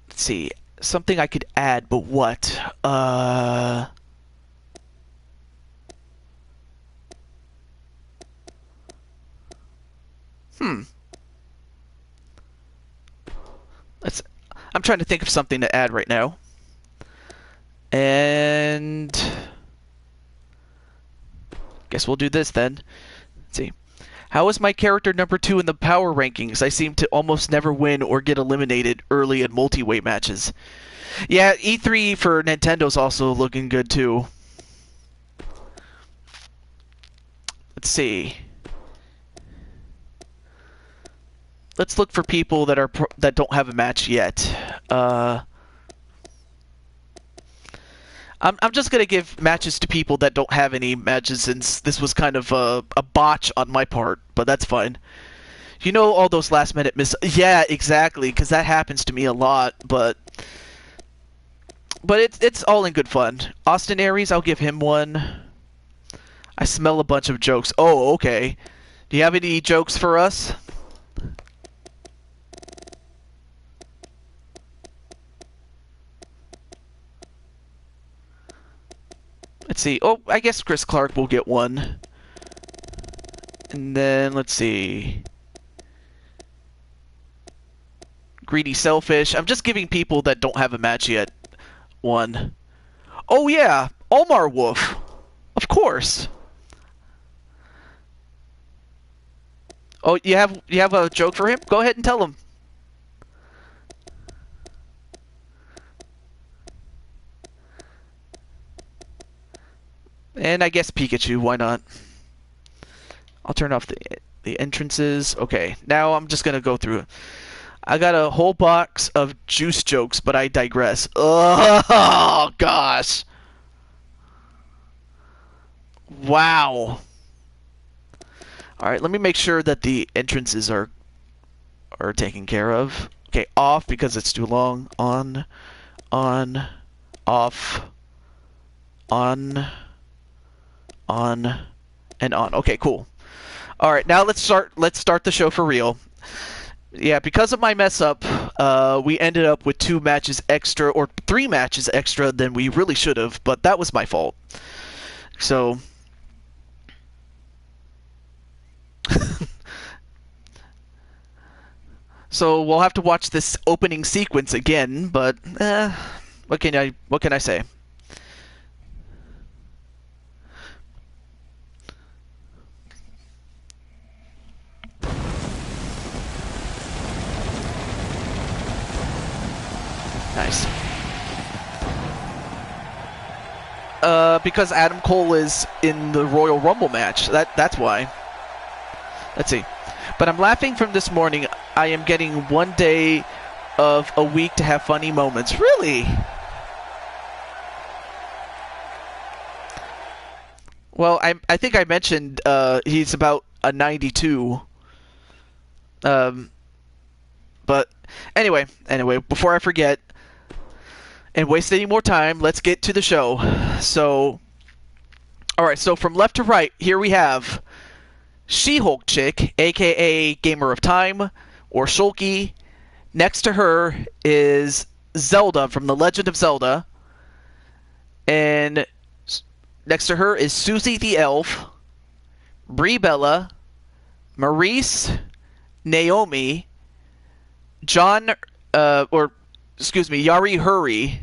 Let's see, something I could add, but what? I'm trying to think of something to add right now. And guess we'll do this then. Let's see. How is my character number 2 in the power rankings? I seem to almost never win or get eliminated early in multi-weight matches. Yeah, E3 for Nintendo's also looking good too. Let's see. Let's look for people that don't have a match yet. I'm just gonna give matches to people that don't have any matches, since this was kind of a botch on my part, but that's fine. You know, all those last minute yeah, exactly, because that happens to me a lot, but it's all in good fun. Austin Aries, I'll give him one. I smell a bunch of jokes. Oh, okay. Do you have any jokes for us? Let's see. Oh, I guess Chris Clark will get one. And then, let's see. Greedy Selfish. I'm just giving people that don't have a match yet one. Oh, yeah. Omar Wolf. Of course. Oh, you have a joke for him? Go ahead and tell him. And I guess Pikachu, why not? I'll turn off the entrances. Okay, now I'm just gonna go through. I got a whole box of juice jokes, but I digress. Oh gosh. Wow. Alright, let me make sure that the entrances are taken care of. Okay, off because it's too long. On, off, on, and on. Okay, cool. Alright, now let's start the show for real. Yeah, because of my mess up, we ended up with 2 matches extra, or 3 matches extra than we really should have, but that was my fault. So so we'll have to watch this opening sequence again, but what can I say? Nice. Because Adam Cole is in the Royal Rumble match. That's why. Let's see. But I'm laughing from this morning. I am getting 1 day of a week to have funny moments. Really? Well, I think I mentioned he's about a 92. But anyway, before I forget and waste any more time, let's get to the show. So, alright, so from left to right, here we have She-Hulk Chick, aka Gamer of Time, or Shulky. Next to her is Zelda from The Legend of Zelda. And next to her is Susie the Elf, Brie Bella, Maurice, Naomi, Yari Hurry,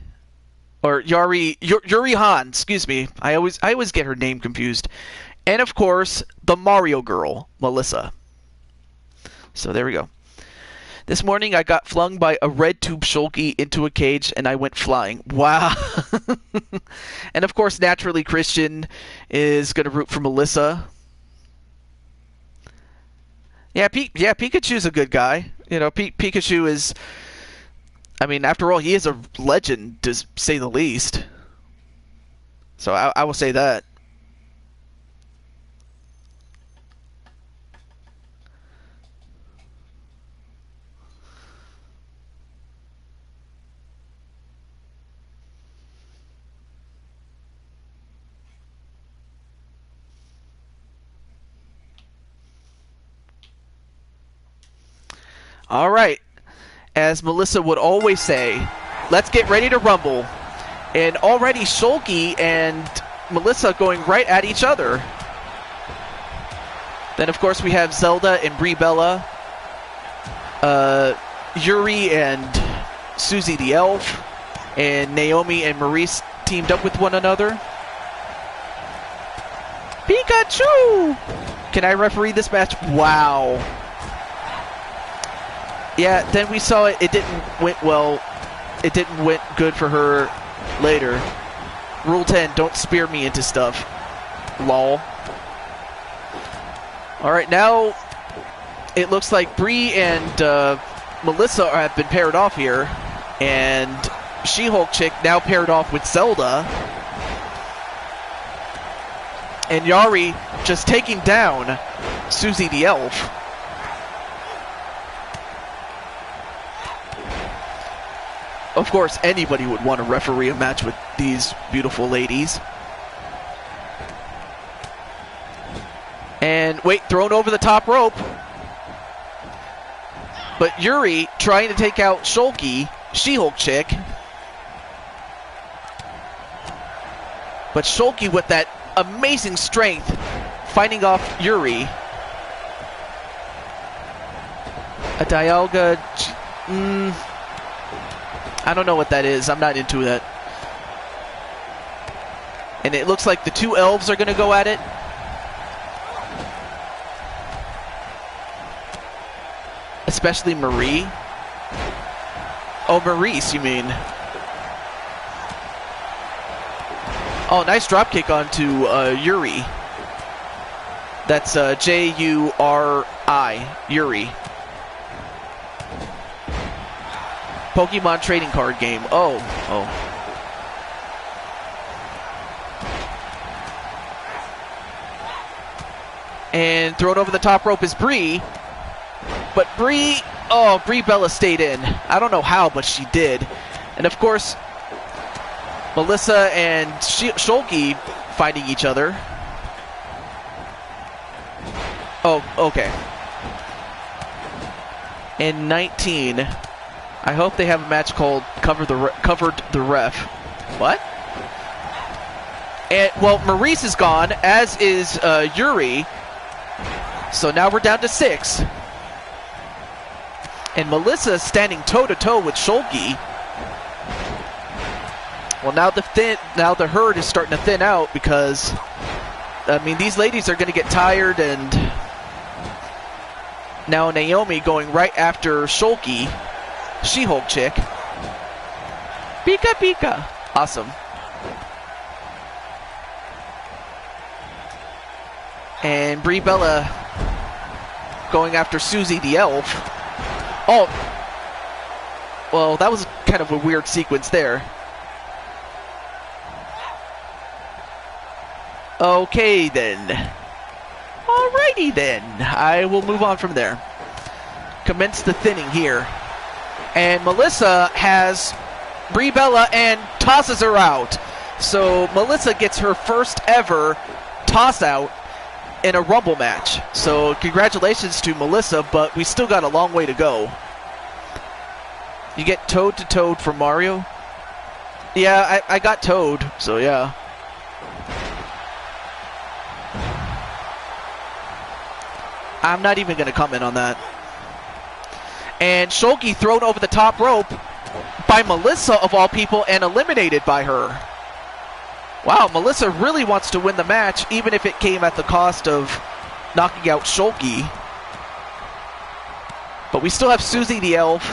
or Yuri Han, excuse me. I always get her name confused. And of course, the Mario girl, Melissa. So there we go. This morning I got flung by a red tube Shulky into a cage and I went flying. Wow. And of course, naturally, Christian is going to root for Melissa. Yeah, Pikachu's a good guy. You know, Pikachu is... I mean, after all, he is a legend, to say the least. So I will say that. All right. As Melissa would always say, let's get ready to rumble. And already Shulky and Melissa going right at each other. Then, of course, we have Zelda and Brie Bella. Yuri and Susie the Elf. And Naomi and Maurice teamed up with one another. Pikachu! Can I referee this match? Wow. Yeah, then we saw it didn't went well. It didn't went good for her later. Rule 10, don't spear me into stuff. Lol. Alright, now it looks like Brie and Melissa have been paired off here. And She-Hulk Chick now paired off with Zelda. And Yari just taking down Susie the Elf. Of course, anybody would want to referee a match with these beautiful ladies. And wait, thrown over the top rope. But Yuri trying to take out Shulky, She-Hulk chick. But Shulky with that amazing strength, fighting off Yuri. A Dialga. I don't know what that is. I'm not into that. And it looks like the two elves are going to go at it. Especially Marie. Oh, Maurice, you mean. Oh, nice dropkick onto Yuri. That's J-U-R-I, Yuri. Pokemon trading card game. Oh. And thrown over the top rope is Brie. But Brie Bella stayed in. I don't know how, but she did. And of course, Melissa and Shulky fighting each other. Oh, okay. In 19, I hope they have a match called Covered the Ref. What? And well, Maurice is gone, as is Yuri. So now we're down to 6. And Melissa standing toe-to-toe with Shulky. Well, now the herd is starting to thin out because, I mean, these ladies are going to get tired, and now Naomi going right after Shulky, She-Hulk chick. Pika Pika. Awesome. And Brie Bella going after Susie the Elf. Oh, well, that was kind of a weird sequence there. Okay, then. Alrighty, then. I will move on from there. Commence the thinning here. And Melissa has Brie Bella and tosses her out. So Melissa gets her first ever toss out in a Rumble match. So congratulations to Melissa, but we still got a long way to go. You get Toad to Toad from Mario? Yeah, I got Toad, so yeah. I'm not even going to comment on that. And Shulky thrown over the top rope by Melissa, of all people, and eliminated by her. Wow, Melissa really wants to win the match, even if it came at the cost of knocking out Shulky. But we still have Susie the Elf.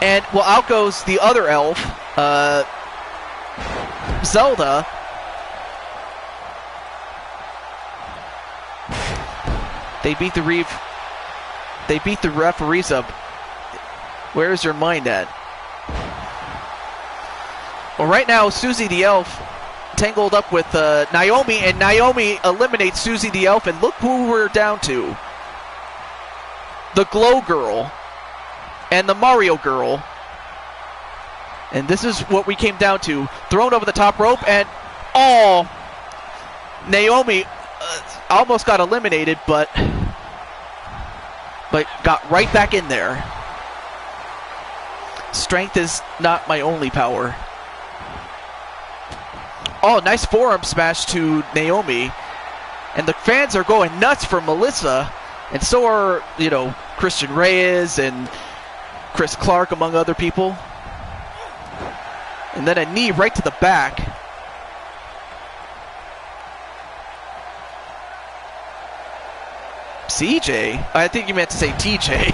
And, well, out goes the other elf, Zelda. They beat the referees up. Where is your mind at? Well, right now, Susie the Elf tangled up with Naomi, and Naomi eliminates Susie the Elf, and look who we're down to. The Glow Girl and the Mario Girl. And this is what we came down to. Thrown over the top rope, and Naomi almost got eliminated, but got right back in there. Strength is not my only power. Oh, nice forearm smash to Naomi. And the fans are going nuts for Melissa. And so are, Christian Reyes and Chris Clark, among other people. And then a knee right to the back. CJ? I think you meant to say TJ.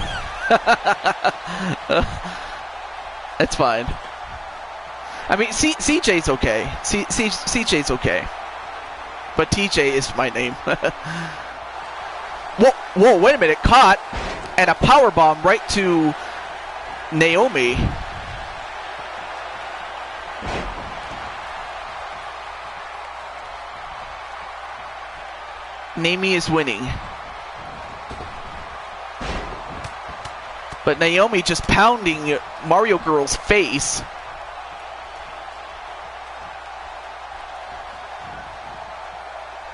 That's fine. I mean, CJ's okay. CJ's okay. But TJ is my name. Whoa, wait a minute. Caught. And a powerbomb right to Naomi. Naomi is winning. But Naomi just pounding Mario Girl's face.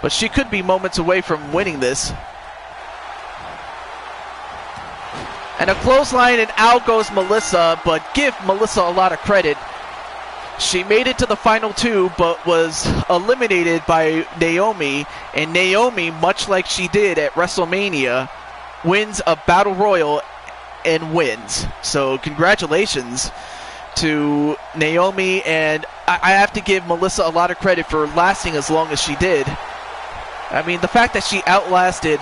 But she could be moments away from winning this. And a clothesline, and out goes Melissa, but give Melissa a lot of credit. She made it to the final two, but was eliminated by Naomi. And Naomi, much like she did at WrestleMania, wins a Battle Royal and wins. So congratulations to Naomi, and I have to give Melissa a lot of credit for lasting as long as she did. I mean, the fact that she outlasted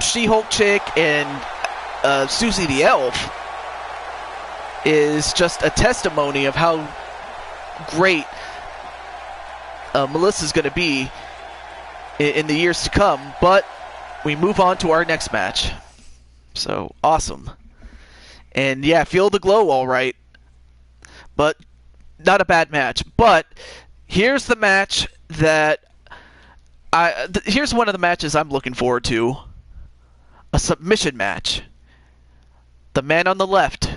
She-Hulk Chick and Susie the Elf is just a testimony of how great Melissa's going to be in the years to come. But we move on to our next match. So, awesome. And yeah, feel the glow all right. But not a bad match. But here's the match that here's one of the matches I'm looking forward to. A submission match. The man on the left,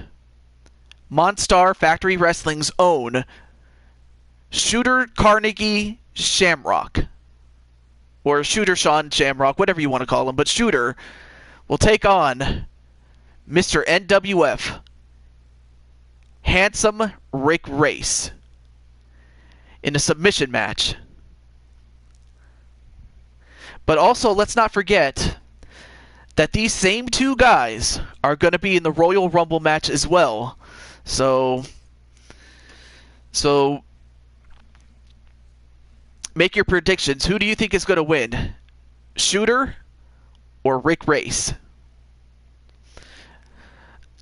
Monstar Factory Wrestling's own Shooter Carnegie Shamrock. Or Shooter Sean Shamrock, whatever you want to call him. But Shooter will take on Mr. NWF, Handsome Rick Race, in a submission match. But also, let's not forget that these same two guys are going to be in the Royal Rumble match as well. So make your predictions. Who do you think is going to win? Shooter or Rick Race?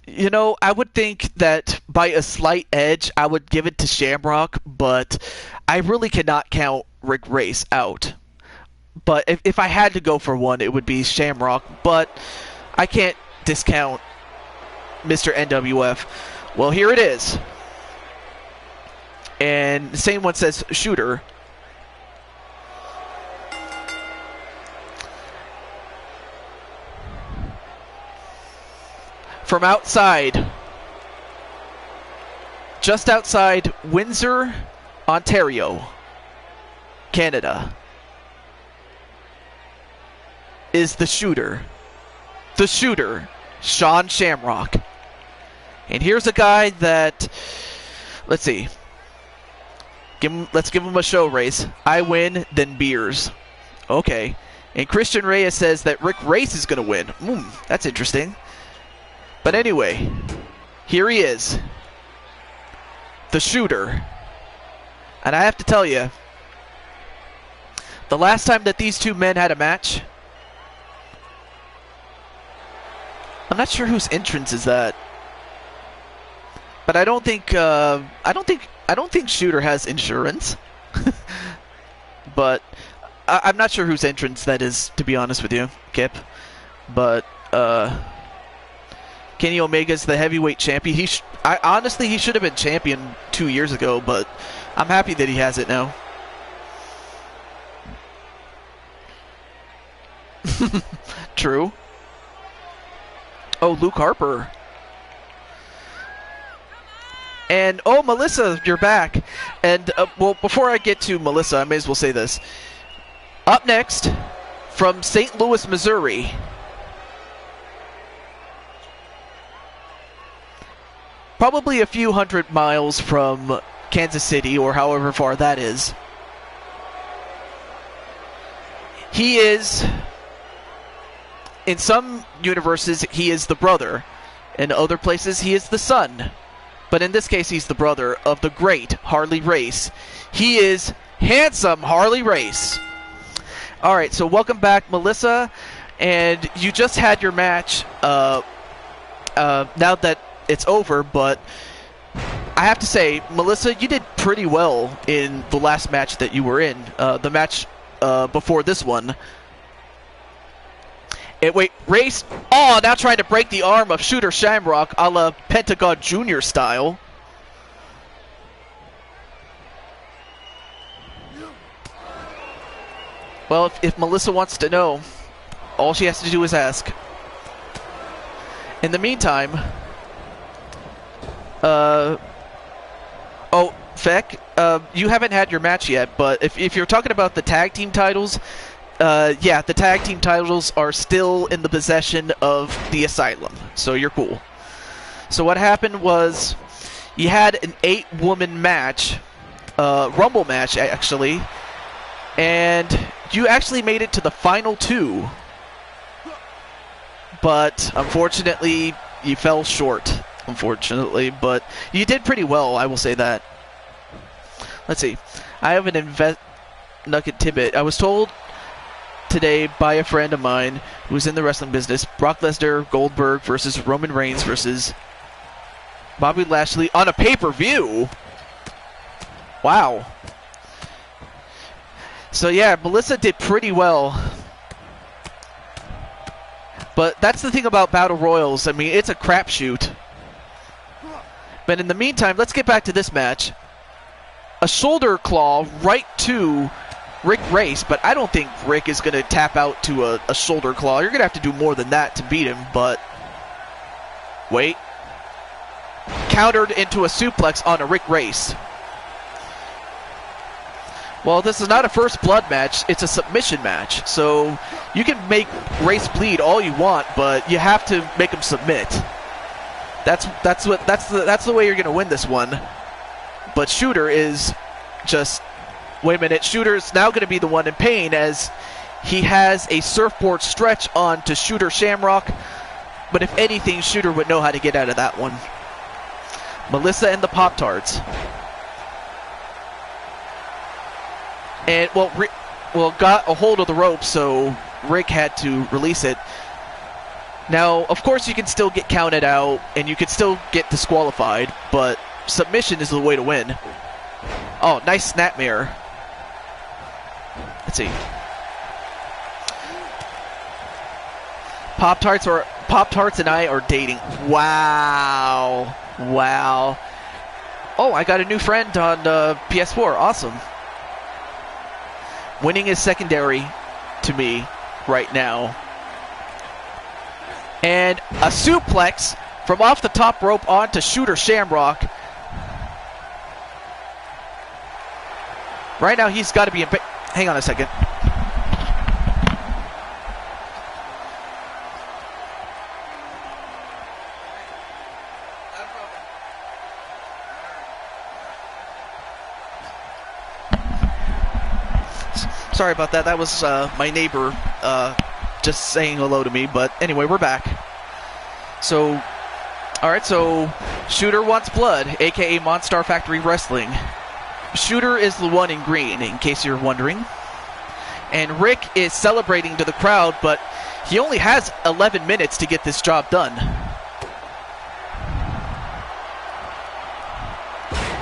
You know, I would think that by a slight edge, I would give it to Shamrock, but I really cannot count Rick Race out. But if I had to go for one, it would be Shamrock, but I can't discount Mr. NWF. Well, here it is. And the same one says Shooter. From outside, just outside Windsor, Ontario, Canada, is the Shooter. The Shooter, Sean Shamrock. And here's a guy that, let's see. Let's give him a show race. I win, then beers. Okay. And Christian Reyes says that Rick Race is going to win. That's interesting. But anyway, here he is. The Shooter. And I have to tell you, the last time that these two men had a match, I'm not sure whose entrance is that. But I don't think Shooter has insurance. But I'm not sure whose entrance that is, to be honest with you, Kip. But Kenny Omega's the heavyweight champion. Honestly, he should have been champion 2 years ago, but I'm happy that he has it now. True. Oh, Luke Harper. And, oh, Melissa, you're back. And, well, before I get to Melissa, I may as well say this. Up next, from St. Louis, Missouri, probably a few hundred miles from Kansas City, or however far that is. He is, in some universes, he is the brother. In other places, he is the son. But in this case, he's the brother of the great Harley Race. He is Handsome Harley Race. All right, so welcome back, Melissa. And you just had your match now that it's over, but I have to say, Melissa, you did pretty well in the last match that you were in. The match before this one. Wait, Race, now trying to break the arm of Shooter Shamrock a la Pentagon Jr. style. Well, if Melissa wants to know, all she has to do is ask. In the meantime, Feck, you haven't had your match yet, but if you're talking about the tag team titles, yeah, the tag team titles are still in the possession of the Asylum, so you're cool. So what happened was, you had an 8-woman match, Rumble match actually, and you actually made it to the final 2. But unfortunately, you fell short. Unfortunately, but you did pretty well, I will say that. Let's see. I have an nugget tidbit. I was told today by a friend of mine who's in the wrestling business, Brock Lesnar, Goldberg versus Roman Reigns versus Bobby Lashley on a pay-per-view. Wow. So yeah, Melissa did pretty well. But that's the thing about Battle Royals. I mean, it's a crapshoot. But in the meantime, let's get back to this match. A shoulder claw right to Rick Race, but I don't think Rick is going to tap out to a shoulder claw. You're going to have to do more than that to beat him, but... Wait. Countered into a suplex on a Rick Race. Well, this is not a first blood match, it's a submission match. So you can make Race bleed all you want, but you have to make him submit. That's the way you're going to win this one. But Shooter is just... Wait a minute, Shooter's now going to be the one in pain as he has a surfboard stretch on to Shooter Shamrock. But if anything, Shooter would know how to get out of that one. Melissa and the Pop-Tarts. And, well, got a hold of the rope, so Rick had to release it. Now, of course, you can still get counted out, and you can still get disqualified, but submission is the way to win. Oh, nice snapmare. Let's see. Pop-Tarts and I are dating. Wow. Wow. Oh, I got a new friend on PS4. Awesome. Winning is secondary to me right now. And a suplex from off the top rope onto Shooter Shamrock. Right now he's got to be in... Hang on a second. Sorry about that. That was my neighbor just saying hello to me. But anyway, we're back. So, alright, so Shooter wants blood, a.k.a. Monstar Factory Wrestling. Shooter is the one in green, in case you're wondering. And Rick is celebrating to the crowd, but he only has 11 minutes to get this job done.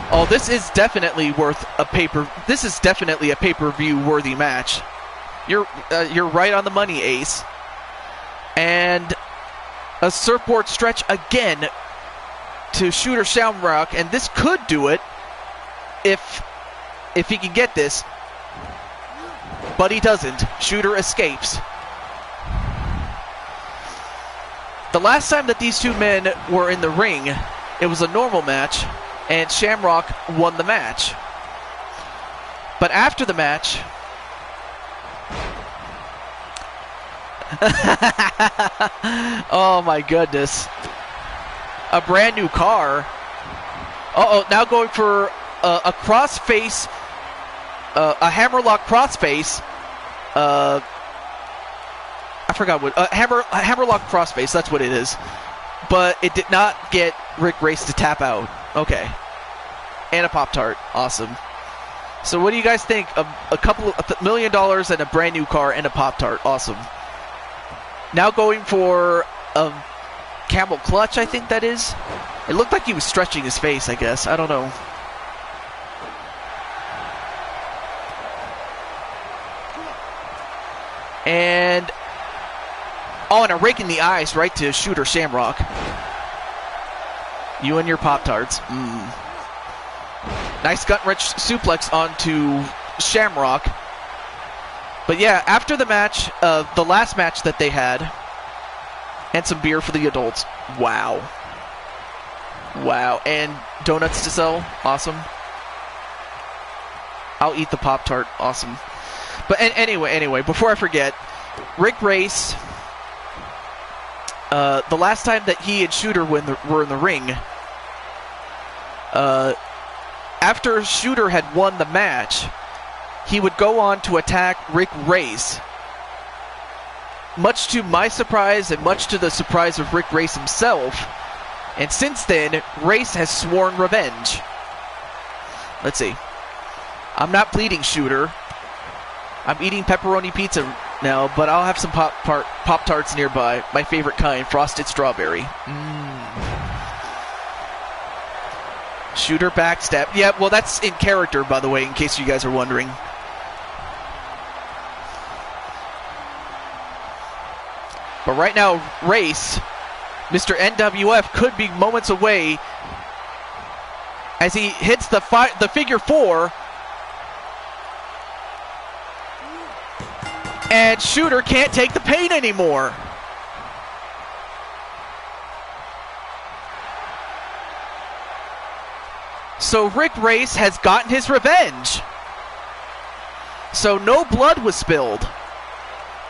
Oh, this is definitely worth a This is definitely a pay-per-view worthy match. You're right on the money, Ace. And a surfboard stretch again to Shooter Shamrock, and this could do it if he can get this. But he doesn't. Shooter escapes. The last time that these two men were in the ring, it was a normal match, and Shamrock won the match. But after the match... oh my goodness. A brand new car. Uh-oh, now going for a crossface, a hammerlock crossface. I forgot what, hammerlock crossface, that's what it is. But it did not get Rick Race to tap out. Okay. And a Pop-Tart. Awesome. So what do you guys think? A couple of $1 million and a brand new car and a Pop-Tart. Awesome. Now going for a camel clutch, I think that is. It looked like he was stretching his face, I guess. I don't know. And... oh, and a rake in the eyes right to Shooter Shamrock. You and your Pop-Tarts. Nice gut-wrench suplex onto Shamrock. But yeah, after the match, the last match that they had, and some beer for the adults. Wow. Wow. And donuts to sell. Awesome. I'll eat the Pop-Tart. Awesome. But anyway, before I forget, Rick Race, the last time that he and Shooter were in the ring, after Shooter had won the match, he would go on to attack Rick Race. Much to my surprise and much to the surprise of Rick Race himself. And since then, Race has sworn revenge. Let's see. I'm not bleeding, Shooter. I'm eating pepperoni pizza now, but I'll have some Pop-Tarts nearby. My favorite kind, frosted strawberry. Shooter backstab. Yeah, well, that's in character, by the way, in case you guys are wondering. But right now, Race, Mr. NWF, could be moments away as he hits the figure 4. And Shooter can't take the pain anymore. So Rick Race has gotten his revenge. So no blood was spilled.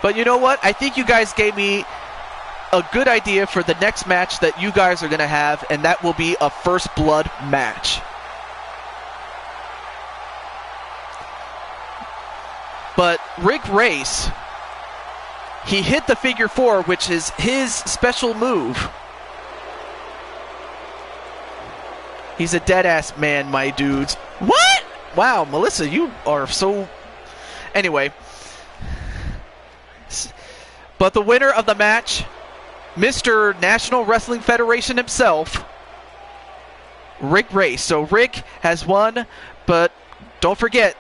But you know what? I think you guys gave me a good idea for the next match that you guys are going to have, and that will be a first blood match. But Rick Race, he hit the figure 4, which is his special move. He's a dead-ass man, my dudes. What? Wow, Melissa, you are so... Anyway. But the winner of the match, Mr. National Wrestling Federation himself, Rick Race. So Rick has won, but don't forget,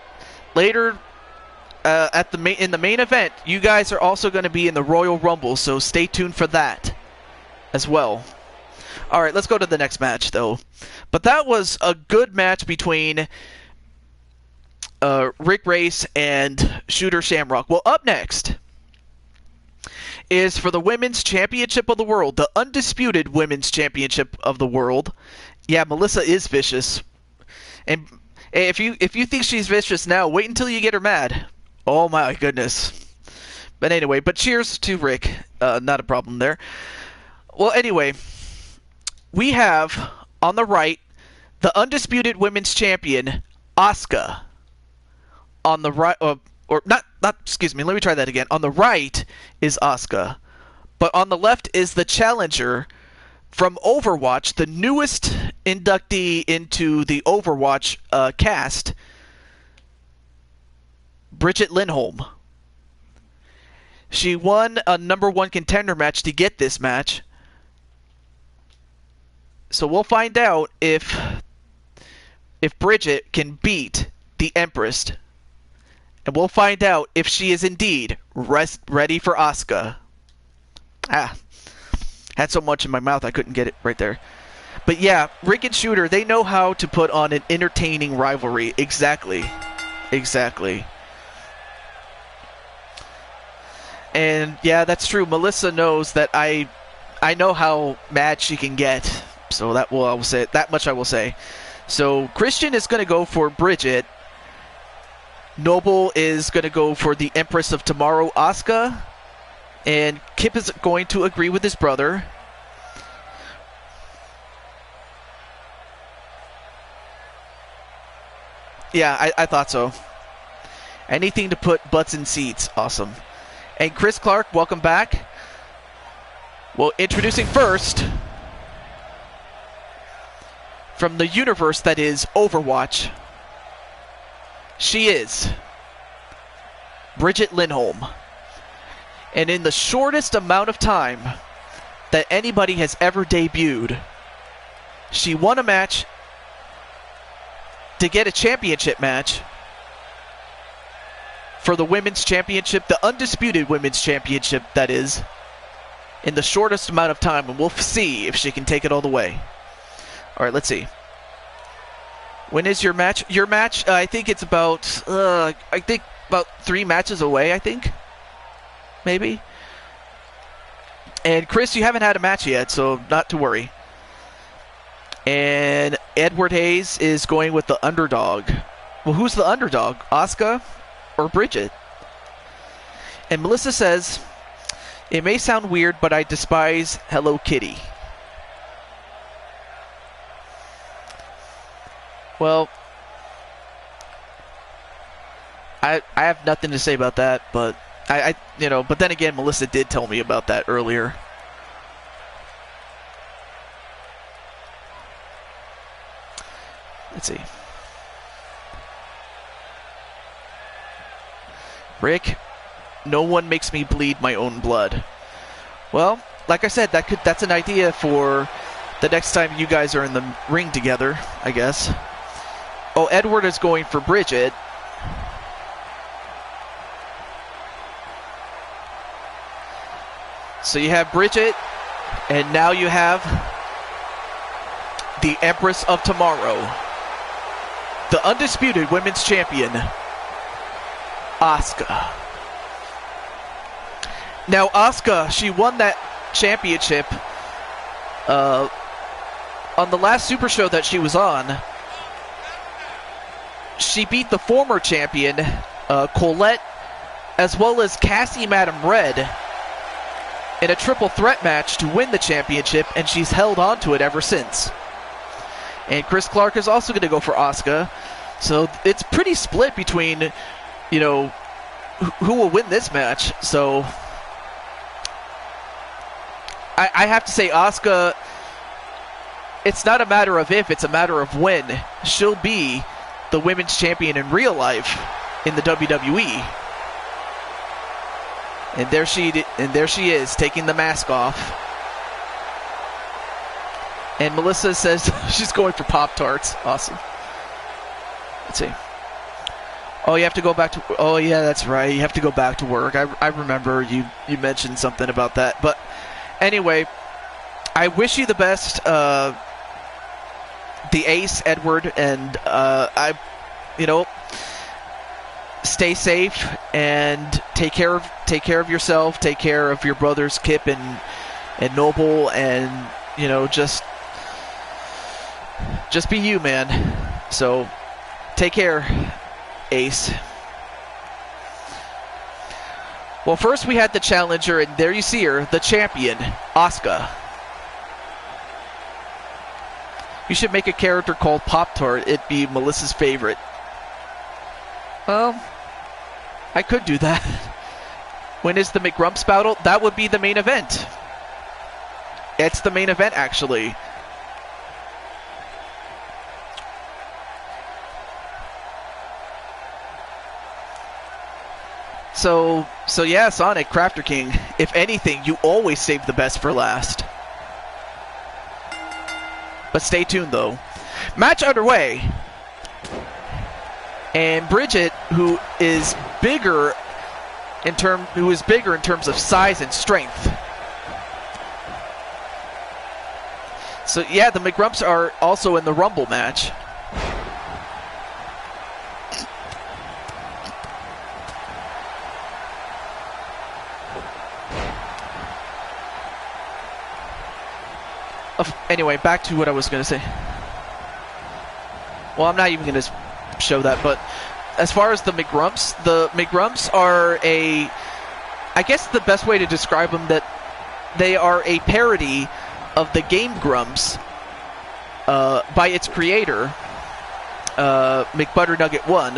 later in the main event, you guys are also going to be in the Royal Rumble, so stay tuned for that as well. All right, let's go to the next match, though. But that was a good match between Rick Race and Shooter Shamrock. Well, up next is for the Women's Championship of the World, the undisputed Women's Championship of the World. Yeah, Melissa is vicious. And if you think she's vicious now, wait until you get her mad. Oh my goodness. But anyway, but cheers to Rick. Not a problem there. Well, anyway, we have on the right the undisputed Women's Champion, Asuka. On the right, excuse me, let me try that again. On the right is Asuka, but on the left is the challenger from Overwatch, the newest inductee into the Overwatch cast, Bridget Lindholm. She won a #1 contender match to get this match. So we'll find out if Bridget can beat the Empress. And we'll find out if she is indeed ready for Asuka. Had so much in my mouth I couldn't get it right there. But yeah, Rick and Shooter, they know how to put on an entertaining rivalry. Exactly. And yeah, that's true. Melissa knows that I know how mad she can get. So that much I will say. So Christian is going to go for Bridget. Noble is going to go for the Empress of Tomorrow, Asuka. And Kip is going to agree with his brother. Yeah, I thought so. Anything to put butts in seats. Awesome. And Chris Clark, welcome back. Well, introducing first, from the universe that is Overwatch, she is Bridget Lindholm. And in the shortest amount of time that anybody has ever debuted, she won a match to get a championship match for the Women's Championship, the undisputed Women's Championship, that is, in the shortest amount of time. And we'll see if she can take it all the way. All right, let's see. When is your match? Your match, I think it's about, I think about 3 matches away, I think. Maybe. And Chris, you haven't had a match yet, so not to worry. And Edward Hayes is going with the underdog. Well, who's the underdog? Asuka or Bridget? And Melissa says, it may sound weird, but I despise Hello Kitty. Well, I have nothing to say about that, but but then again, Melissa did tell me about that earlier. Let's see. Rick, no one makes me bleed my own blood. Well, like I said, that's an idea for the next time you guys are in the ring together, I guess. Oh, Edward is going for Bridget. So you have Bridget, and now you have the Empress of Tomorrow, the undisputed women's champion, Asuka. Now, Asuka, she won that championship on the last Super Show that she was on. She beat the former champion, Colette, as well as Cassie Madam Red, in a triple threat match to win the championship, and she's held on to it ever since. And Chris Clark is also going to go for Asuka. So it's pretty split between, who will win this match. So I have to say Asuka, it's not a matter of if, it's a matter of when she'll be the women's champion in real life in the WWE. And there she is, taking the mask off. And Melissa says she's going for Pop-Tarts. Awesome. Let's see. Oh, you have to go back to... Oh, yeah, that's right. You have to go back to work. I remember you mentioned something about that. But anyway, I wish you the best, the Ace, Edward, and stay safe and take care of yourself, take care of your brothers Kip and Noble, and just be you, man. So take care, Ace. Well, first we had the challenger, and there you see her, the champion, Asuka. You should make a character called Pop-Tart. It'd be Melissa's favorite. Well, I could do that. When is the McGrumps battle? That would be the main event. It's the main event, actually. So yeah, Sonic, Crafter King, if anything, you always save the best for last. But stay tuned, though. Match underway. And Bridget, who is bigger in terms of size and strength. So yeah, the McGrumps are also in the Rumble match. Anyway, back to what I was going to say. Well, I'm not even going to show that, but as far as the McGrumps are I guess the best way to describe them, that they are a parody of the game Grumps by its creator, McButternugget 1.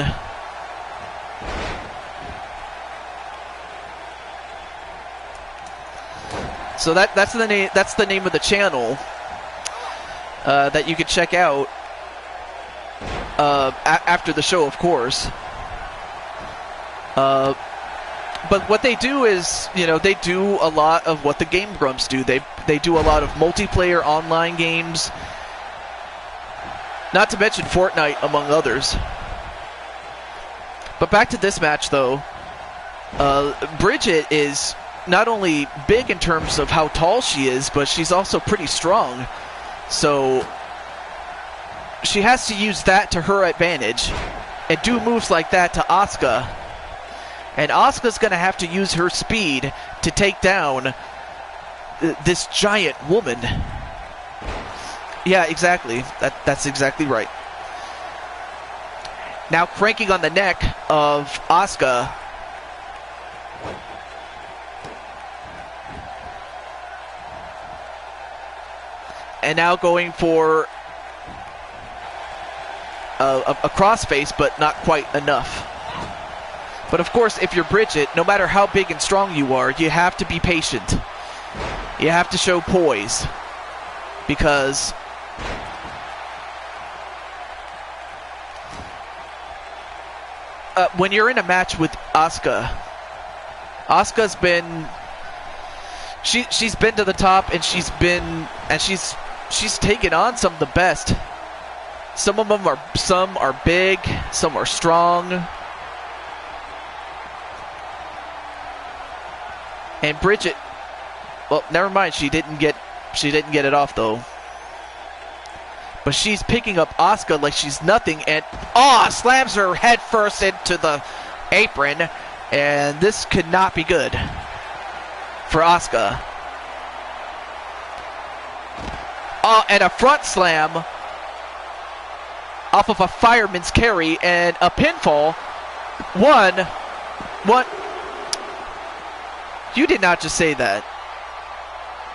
So that's the name of the channel that you can check out after the show, of course. But what they do is, they do a lot of what the Game Grumps do. They do a lot of multiplayer online games, not to mention Fortnite, among others. But back to this match, though. Bridget is not only big in terms of how tall she is, but she's also pretty strong. So she has to use that to her advantage and do moves like that to Asuka And Asuka's going to have to use her speed to take down this giant woman. Yeah, exactly. That's exactly right. Now cranking on the neck of Asuka. And now going for a crossface, but not quite enough. But of course, if you're Bridget, no matter how big and strong you are, you have to be patient. You have to show poise. Because when you're in a match with Asuka, Asuka's been... She's been to the top, and she's taken on some of the best. Some are big, some are strong. And Bridget, well, never mind, she didn't get it off though. But she's picking up Asuka like she's nothing, and slams her head first into the apron, and this could not be good for Asuka. And a front slam off of a fireman's carry and a pinfall. One. You did not just say that.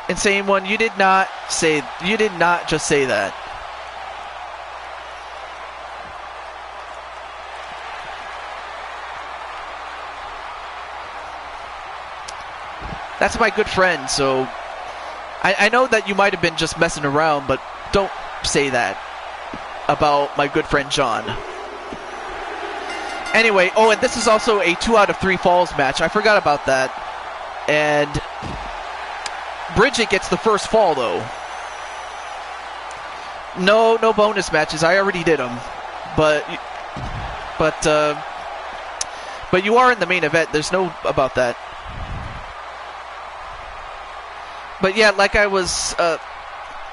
Insane One, you did not just say that. That's my good friend, so I know that you might have been just messing around, but don't say that about my good friend John. Anyway, and this is also a 2 out of 3 falls match. I forgot about that. And Bridget gets the first fall, though. No bonus matches. I already did them. But you are in the main event. There's no about that. But yeah, like I was,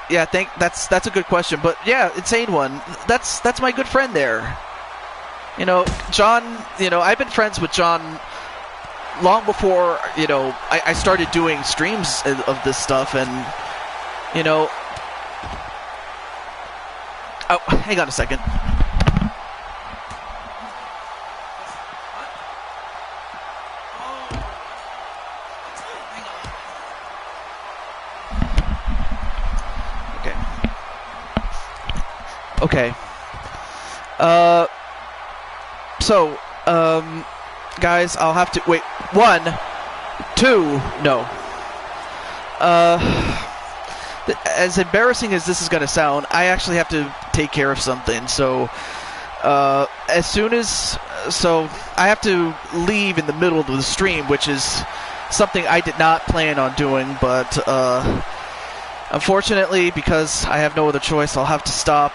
that's a good question. But yeah, Insane One, that's my good friend there. You know, John. You know, I've been friends with John long before I started doing streams of this stuff, and hang on a second. Okay. Guys, I'll have to wait. 1, 2, no. As embarrassing as this is gonna sound, I actually have to take care of something. So, I have to leave in the middle of the stream, which is something I did not plan on doing, but unfortunately, because I have no other choice, I'll have to stop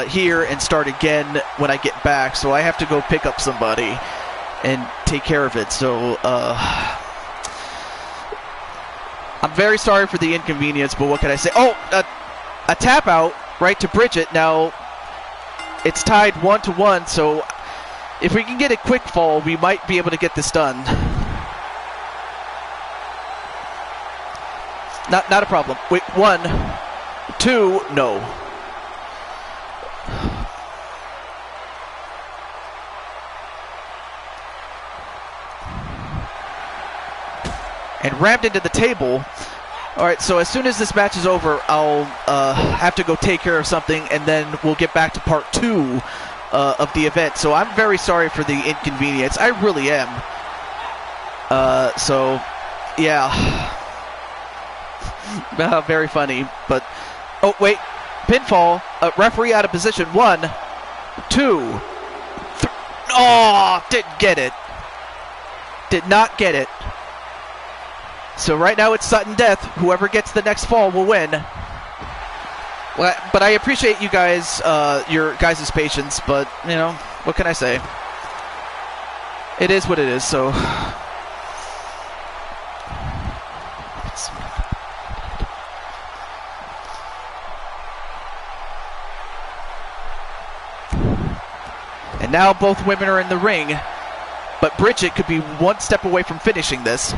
here and start again when I get back. So I have to go pick up somebody and take care of it. So I'm very sorry for the inconvenience, but what can I say? A tap out right to Bridget. Now it's tied 1-1, so if we can get a quick fall, we might be able to get this done. Not a problem. Wait, 1, 2, no. And rammed into the table. Alright, so as soon as this match is over, I'll have to go take care of something, and then we'll get back to part 2 of the event. So I'm very sorry for the inconvenience. I really am. So, yeah. Very funny, but wait, pinfall, referee out of position. 1, 2, 3. Didn't get it. Did not get it. So right now it's sudden death. Whoever gets the next fall will win. Well, but I appreciate you guys, your guys' patience. But what can I say? It is what it is. So. And now both women are in the ring. But Bridget could be one step away from finishing this.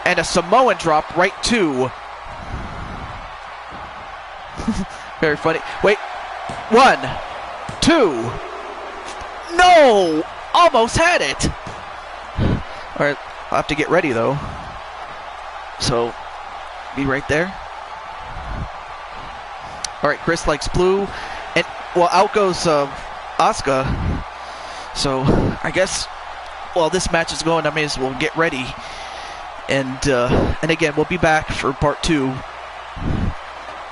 And a Samoan drop right to... Very funny. Wait. 1, 2. No! Almost had it. All right, I'll have to get ready though. So, be right there. All right, Chris likes blue, and well, out goes Asuka. So, I guess while this match is going, I may as well get ready. And again, we'll be back for part 2.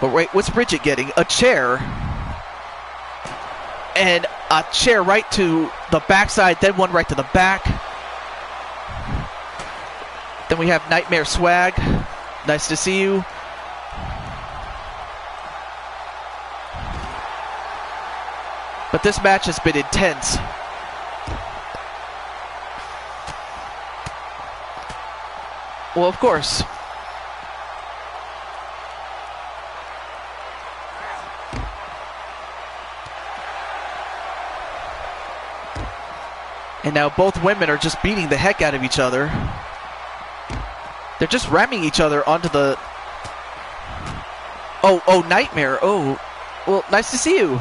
But wait, what's Bridget getting? A chair. And a chair right to the backside, then one right to the back. Then we have Nightmare Swag. Nice to see you. But this match has been intense. Well, of course. And now both women are just beating the heck out of each other. They're just ramming each other onto the... Oh, Nightmare. Oh, well, nice to see you.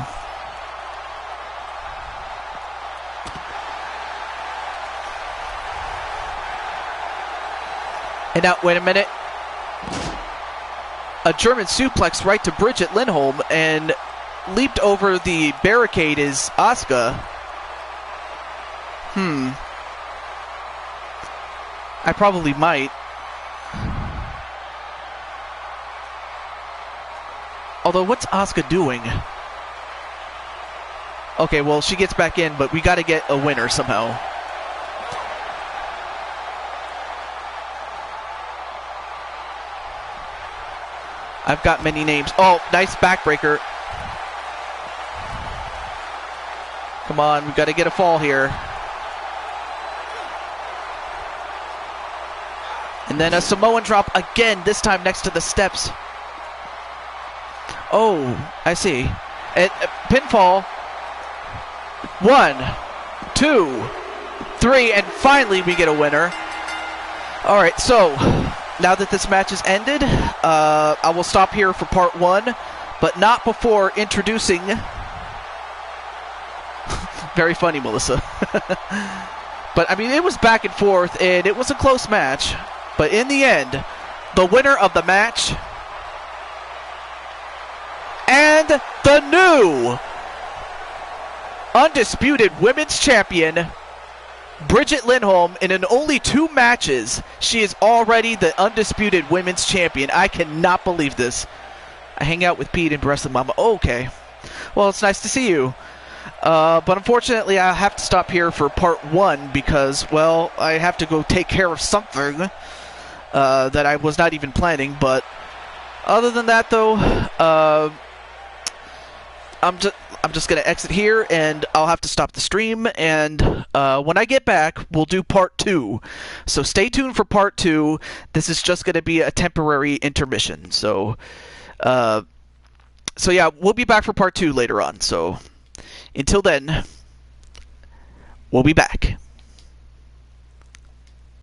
And now, wait a minute. A German suplex right to Bridget Lindholm, and leaped over the barricade is Asuka. I probably might. Although, what's Asuka doing? Okay, well, she gets back in, but we got to get a winner somehow. I've got many names. Oh, nice backbreaker. Come on, we've got to get a fall here. And then a Samoan drop again, this time next to the steps. Oh, I see. And pinfall. 1, 2, 3, and finally we get a winner. All right, so now that this match is ended, I will stop here for part 1, but not before introducing... Very funny, Melissa. But, I mean, it was back and forth, and it was a close match. But in the end, the winner of the match and the new undisputed women's champion, Bridget Lindholm. In only 2 matches, she is already the undisputed women's champion. I cannot believe this. I hang out with Pete and Wrestling Mama. Okay. Well, it's nice to see you. But unfortunately, I have to stop here for part 1 because, well, I have to go take care of something that I was not even planning. But other than that, though, I'm just going to exit here, and I'll have to stop the stream. And when I get back, we'll do part 2. So stay tuned for part 2. This is just going to be a temporary intermission. So yeah, we'll be back for part 2 later on. So until then, we'll be back.